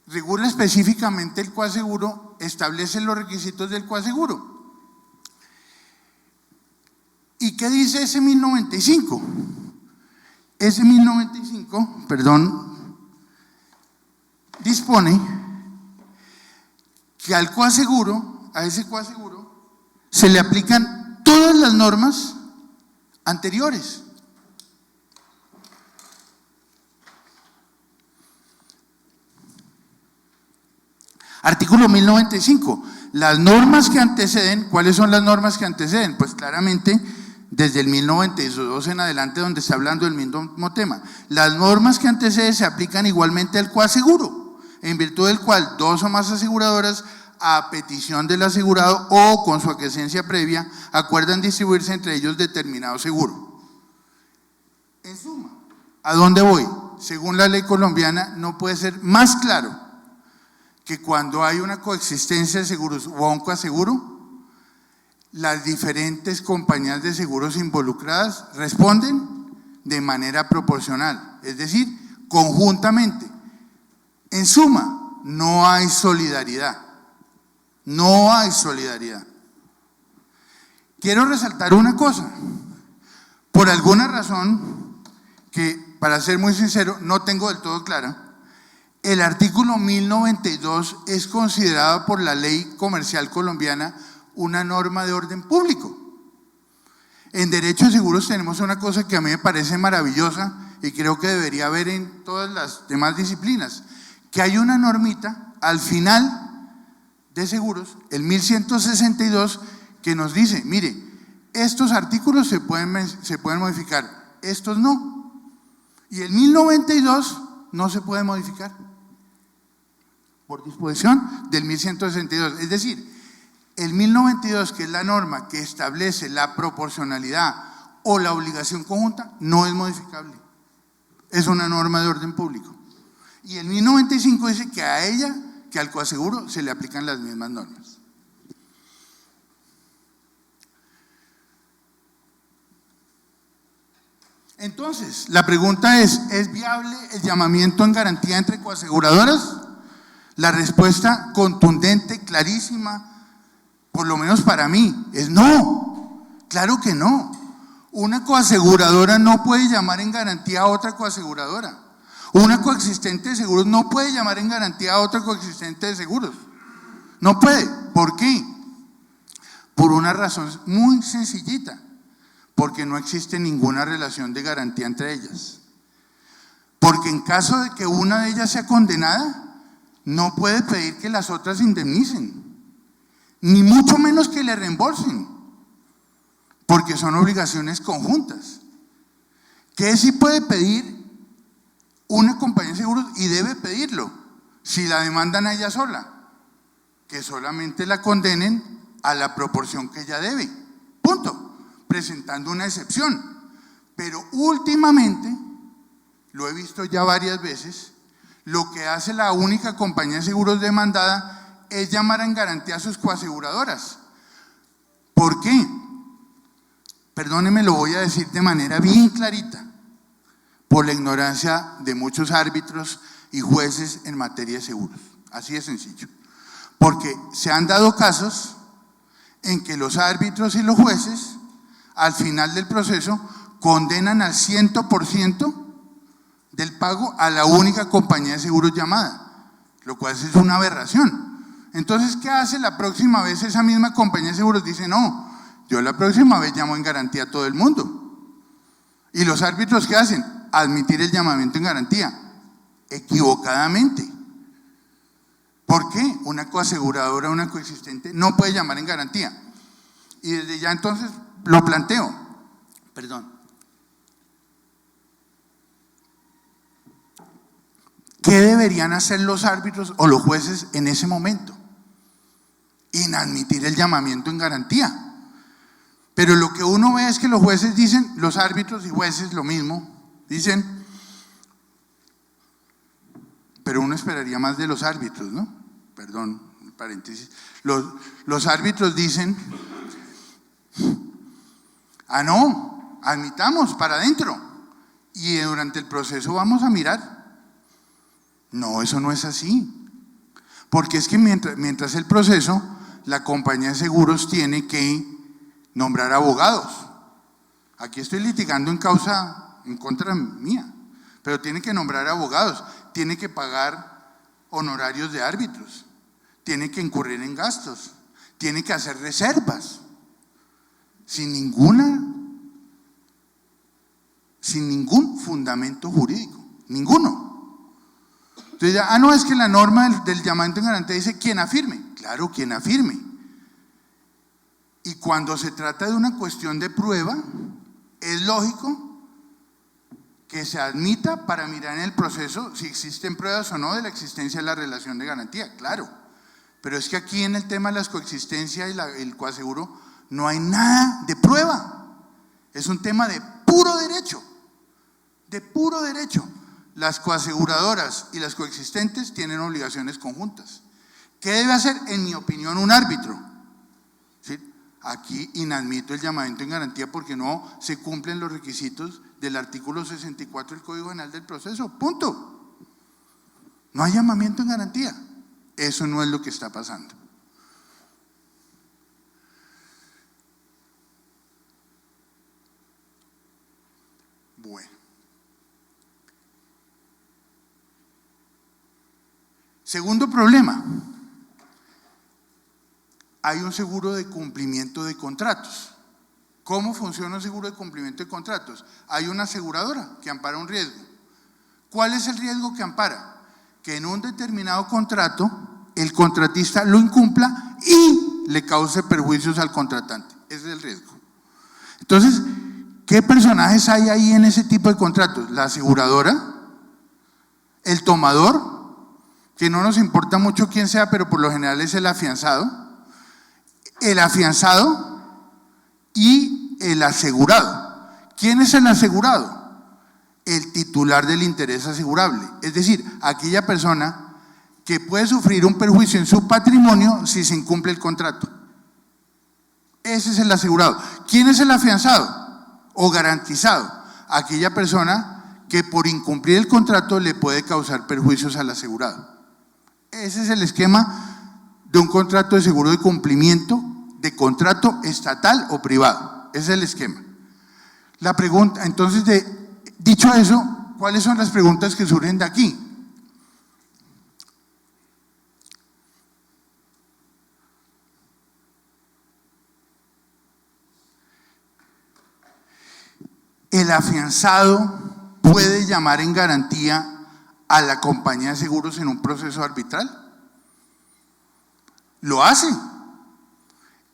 regula específicamente el coaseguro, establece los requisitos del coaseguro. ¿Y qué dice ese 1095? Ese 1095, dispone que al coaseguro, a ese coaseguro, se le aplican todas las normas anteriores. Artículo 1095. Las normas que anteceden, ¿cuáles son las normas que anteceden? Pues claramente desde el 1092 en adelante, donde está hablando del mismo tema. Las normas que anteceden se aplican igualmente al coaseguro, en virtud del cual dos o más aseguradoras, a petición del asegurado o con su aquiescencia previa, acuerdan distribuirse entre ellos determinado seguro. En suma, ¿a dónde voy? Según la ley colombiana, no puede ser más claro que cuando hay una coexistencia de seguros o un coaseguro, las diferentes compañías de seguros involucradas responden de manera proporcional, es decir, conjuntamente. En suma, no hay solidaridad. No hay solidaridad. Quiero resaltar una cosa. Por alguna razón que, para ser muy sincero, no tengo del todo clara, el artículo 1092 es considerado por la ley comercial colombiana una norma de orden público. En derecho de seguros tenemos una cosa que a mí me parece maravillosa y creo que debería haber en todas las demás disciplinas, que hay una normita al final de seguros, el 1162, que nos dice, mire, estos artículos se pueden modificar, estos no. Y el 1092 no se puede modificar por disposición del 1162. Es decir, el 1092, que es la norma que establece la proporcionalidad o la obligación conjunta, no es modificable. Es una norma de orden público. Y el 1095 dice que a ella, que al coaseguro, se le aplican las mismas normas. Entonces, la pregunta ¿es viable el llamamiento en garantía entre coaseguradoras? La respuesta contundente, clarísima, por lo menos para mí, es no. Claro que no. Una coaseguradora no puede llamar en garantía a otra coaseguradora. Una coexistente de seguros no puede llamar en garantía a otra coexistente de seguros. No puede. ¿Por qué? Por una razón muy sencillita. Porque no existe ninguna relación de garantía entre ellas. Porque en caso de que una de ellas sea condenada, no puede pedir que las otras indemnicen, ni mucho menos que le reembolsen, porque son obligaciones conjuntas. ¿Qué sí puede pedir una compañía de seguros y debe pedirlo? Si la demandan a ella sola, que solamente la condenen a la proporción que ella debe, punto, presentando una excepción. Pero últimamente, lo he visto ya varias veces, lo que hace la única compañía de seguros demandada es llamar en garantía a sus coaseguradoras. ¿Por qué? Perdóneme, lo voy a decir de manera bien clarita, por la ignorancia de muchos árbitros y jueces en materia de seguros. Así de sencillo. Porque se han dado casos en que los árbitros y los jueces, al final del proceso, condenan al 100% del pago a la única compañía de seguros llamada, lo cual es una aberración. Entonces, ¿qué hace la próxima vez esa misma compañía de seguros? Dice, no, Yo la próxima vez llamo en garantía a todo el mundo. ¿Y los árbitros qué hacen? Admitir el llamamiento en garantía, equivocadamente. ¿Por qué? Una coaseguradora, una coexistente no puede llamar en garantía. Y desde ya entonces lo planteo. Perdón. ¿Qué deberían hacer los árbitros o los jueces en ese momento? Inadmitir el llamamiento en garantía. Pero lo que uno ve es que los jueces dicen, los árbitros y jueces lo mismo, dicen, pero uno esperaría más de los árbitros, ¿no? Perdón, paréntesis. Los árbitros dicen, no, admitamos para adentro y durante el proceso vamos a mirar. No, eso no es así, porque es que mientras el proceso, la compañía de seguros tiene que nombrar abogados. Aquí estoy litigando en causa en contra mía, pero tiene que nombrar abogados, tiene que pagar honorarios de árbitros, tiene que incurrir en gastos, tiene que hacer reservas, sin ningún fundamento jurídico, ninguno. Entonces, no, es que la norma del llamamiento en garantía dice quien afirme. Claro, quien afirme. Y cuando se trata de una cuestión de prueba, es lógico que se admita para mirar en el proceso si existen pruebas o no de la existencia de la relación de garantía, claro. Pero es que aquí en el tema de las coexistencias y el coaseguro no hay nada de prueba. Es un tema de puro derecho, de puro derecho. Las coaseguradoras y las coexistentes tienen obligaciones conjuntas. ¿Qué debe hacer, en mi opinión, un árbitro? ¿Sí? Aquí inadmito el llamamiento en garantía porque no se cumplen los requisitos del artículo 64 del Código Penal del Proceso, punto. No hay llamamiento en garantía. Eso no es lo que está pasando. Bueno. Segundo problema, hay un seguro de cumplimiento de contratos. ¿Cómo funciona un seguro de cumplimiento de contratos? Hay una aseguradora que ampara un riesgo. ¿Cuál es el riesgo que ampara? Que en un determinado contrato el contratista lo incumpla y le cause perjuicios al contratante. Ese es el riesgo. Entonces, ¿qué personajes hay ahí en ese tipo de contratos? La aseguradora, el tomador, que no nos importa mucho quién sea, pero por lo general es el afianzado y el asegurado. ¿Quién es el asegurado? El titular del interés asegurable, es decir, aquella persona que puede sufrir un perjuicio en su patrimonio si se incumple el contrato. Ese es el asegurado. ¿Quién es el afianzado o garantizado? Aquella persona que por incumplir el contrato le puede causar perjuicios al asegurado. Ese es el esquema de un contrato de seguro de cumplimiento de contrato estatal o privado. Ese es el esquema. La pregunta, entonces, dicho eso, ¿cuáles son las preguntas que surgen de aquí? ¿El afianzado puede llamar en garantía a la compañía de seguros en un proceso arbitral? Lo hacen.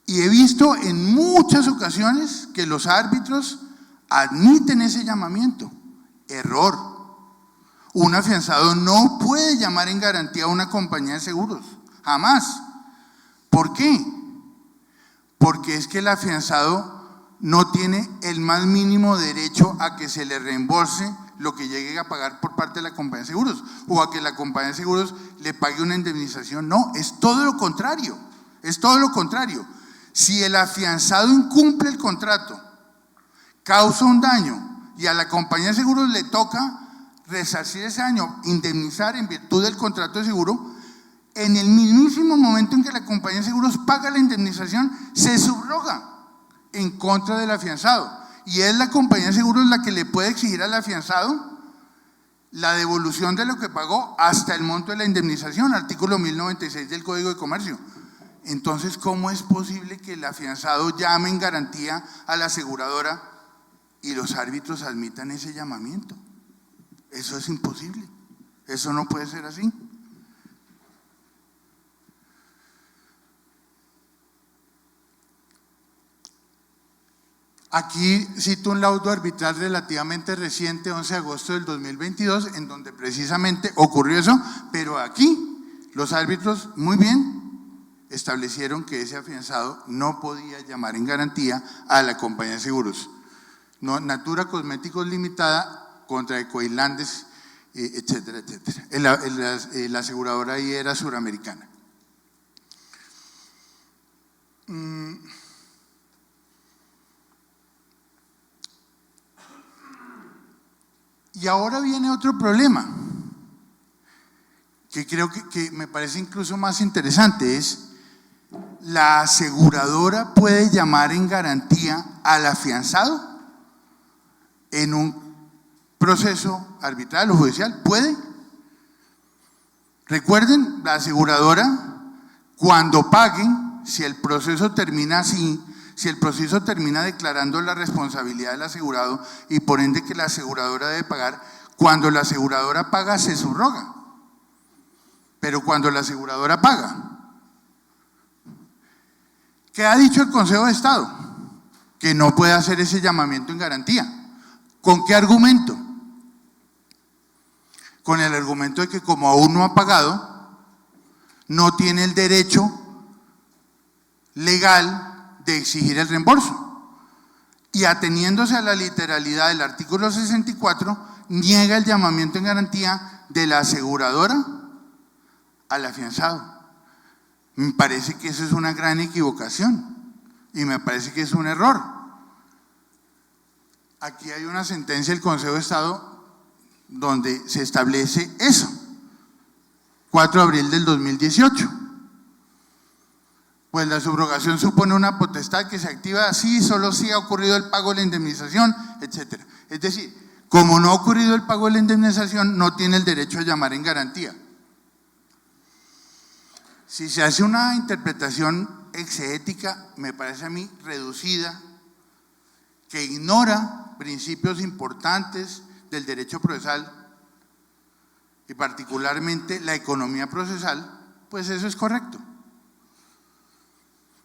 Y he visto en muchas ocasiones que los árbitros admiten ese llamamiento. Error. Un afianzado no puede llamar en garantía a una compañía de seguros. Jamás. ¿Por qué? Porque es que el afianzado no tiene el más mínimo derecho a que se le reembolse lo que llegue a pagar por parte de la compañía de seguros o a que la compañía de seguros le pague una indemnización. No, es todo lo contrario, es todo lo contrario. Si el afianzado incumple el contrato, causa un daño y a la compañía de seguros le toca resarcir ese daño, indemnizar en virtud del contrato de seguro, en el mismísimo momento en que la compañía de seguros paga la indemnización, se subroga en contra del afianzado. Y es la compañía de seguros la que le puede exigir al afianzado la devolución de lo que pagó hasta el monto de la indemnización, artículo 1096 del Código de Comercio. Entonces, ¿cómo es posible que el afianzado llame en garantía a la aseguradora y los árbitros admitan ese llamamiento? Eso es imposible. Eso no puede ser así. Aquí cito un laudo arbitral relativamente reciente, 11 de agosto del 2022, en donde precisamente ocurrió eso, pero aquí los árbitros muy bien establecieron que ese afianzado no podía llamar en garantía a la compañía de seguros. No, Natura Cosméticos Limitada contra Ecoislandes, etcétera, etcétera. La aseguradora ahí era suramericana. Y ahora viene otro problema, que creo que me parece incluso más interesante, es ¿la aseguradora puede llamar en garantía al afianzado en un proceso arbitral o judicial? ¿Puede? Recuerden, la aseguradora, cuando paguen, si el proceso termina así, si el proceso termina declarando la responsabilidad del asegurado y por ende que la aseguradora debe pagar, cuando la aseguradora paga se subroga. Pero cuando la aseguradora paga, ¿qué ha dicho el Consejo de Estado? Que no puede hacer ese llamamiento en garantía. ¿Con qué argumento? Con el argumento de que como aún no ha pagado, no tiene el derecho legal de exigir el reembolso. Y ateniéndose a la literalidad del artículo 64, niega el llamamiento en garantía de la aseguradora al afianzado. Me parece que eso es una gran equivocación y me parece que es un error. Aquí hay una sentencia del Consejo de Estado donde se establece eso, 4 de abril del 2018. Pues la subrogación supone una potestad que se activa así, solo si ha ocurrido el pago de la indemnización, etcétera. Es decir, como no ha ocurrido el pago de la indemnización, no tiene el derecho a llamar en garantía. Si se hace una interpretación exegética, me parece a mí reducida, que ignora principios importantes del derecho procesal y particularmente la economía procesal, pues eso es correcto.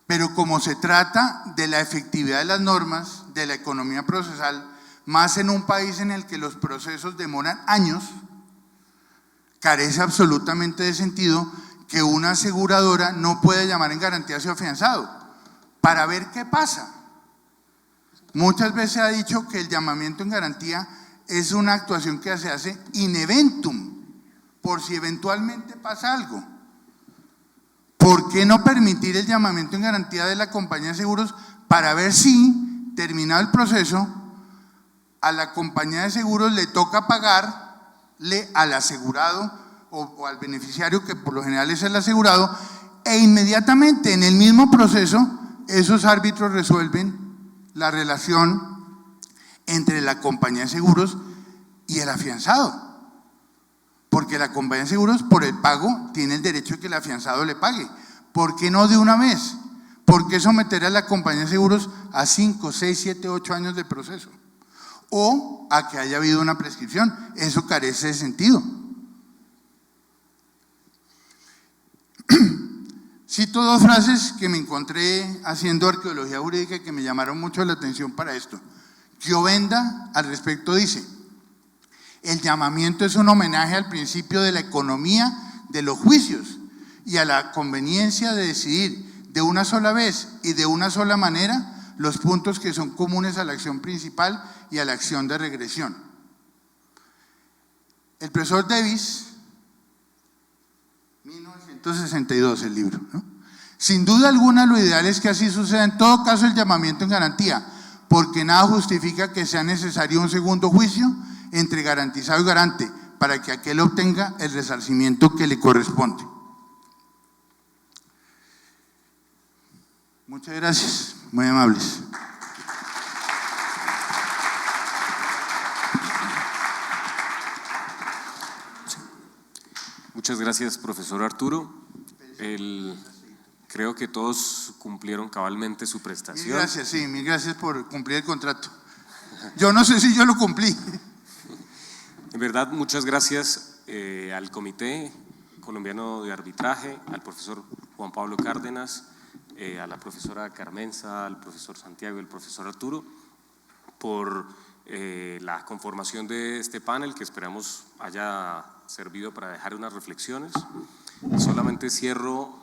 Pero como se trata de la efectividad de las normas, de la economía procesal, más en un país en el que los procesos demoran años, carece absolutamente de sentido que una aseguradora no pueda llamar en garantía a su afianzado para ver qué pasa. Muchas veces se ha dicho que el llamamiento en garantía es una actuación que se hace in eventum, por si eventualmente pasa algo. ¿Por qué no permitir el llamamiento en garantía de la compañía de seguros para ver si, terminado el proceso, a la compañía de seguros le toca pagarle al asegurado o al beneficiario, que por lo general es el asegurado, e inmediatamente en el mismo proceso esos árbitros resuelven la relación entre la compañía de seguros y el afianzado? Porque la compañía de seguros por el pago tiene el derecho de que el afianzado le pague. ¿Por qué no de una vez? ¿Por qué someter a la compañía de seguros a 5, 6, 7, 8 años de proceso? O a que haya habido una prescripción. Eso carece de sentido. Cito dos frases que me encontré haciendo arqueología jurídica y que me llamaron mucho la atención para esto. Giovenda al respecto dice: el llamamiento es un homenaje al principio de la economía de los juicios y a la conveniencia de decidir de una sola vez y de una sola manera los puntos que son comunes a la acción principal y a la acción de regresión. El profesor Davis, 1962 el libro, ¿no? Sin duda alguna lo ideal es que así suceda en todo caso el llamamiento en garantía, porque nada justifica que sea necesario un segundo juicio entre garantizado y garante para que aquel obtenga el resarcimiento que le corresponde. Muchas gracias, muy amables. Muchas gracias, profesor Arturo. Creo que todos cumplieron cabalmente su Mil prestación. gracias, sí, mil gracias por cumplir el contrato. Yo no sé si yo lo cumplí. En verdad, muchas gracias al Comité Colombiano de Arbitraje, al profesor Juan Pablo Cárdenas, a la profesora Carmenza, al profesor Santiago y al profesor Arturo por la conformación de este panel que esperamos haya servido para dejar unas reflexiones. Solamente cierro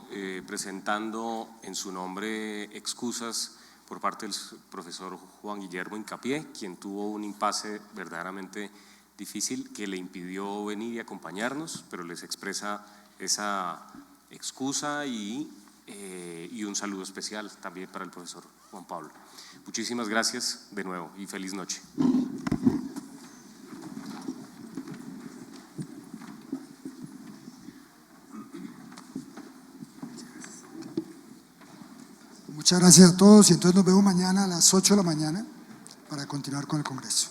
presentando en su nombre excusas por parte del profesor Juan Guillermo Hincapié, quien tuvo un impasse verdaderamente difícil que le impidió venir y acompañarnos, pero les expresa esa excusa y un saludo especial también para el profesor Juan Pablo. Muchísimas gracias de nuevo y feliz noche. Muchas gracias a todos y entonces nos vemos mañana a las 8 de la mañana para continuar con el Congreso.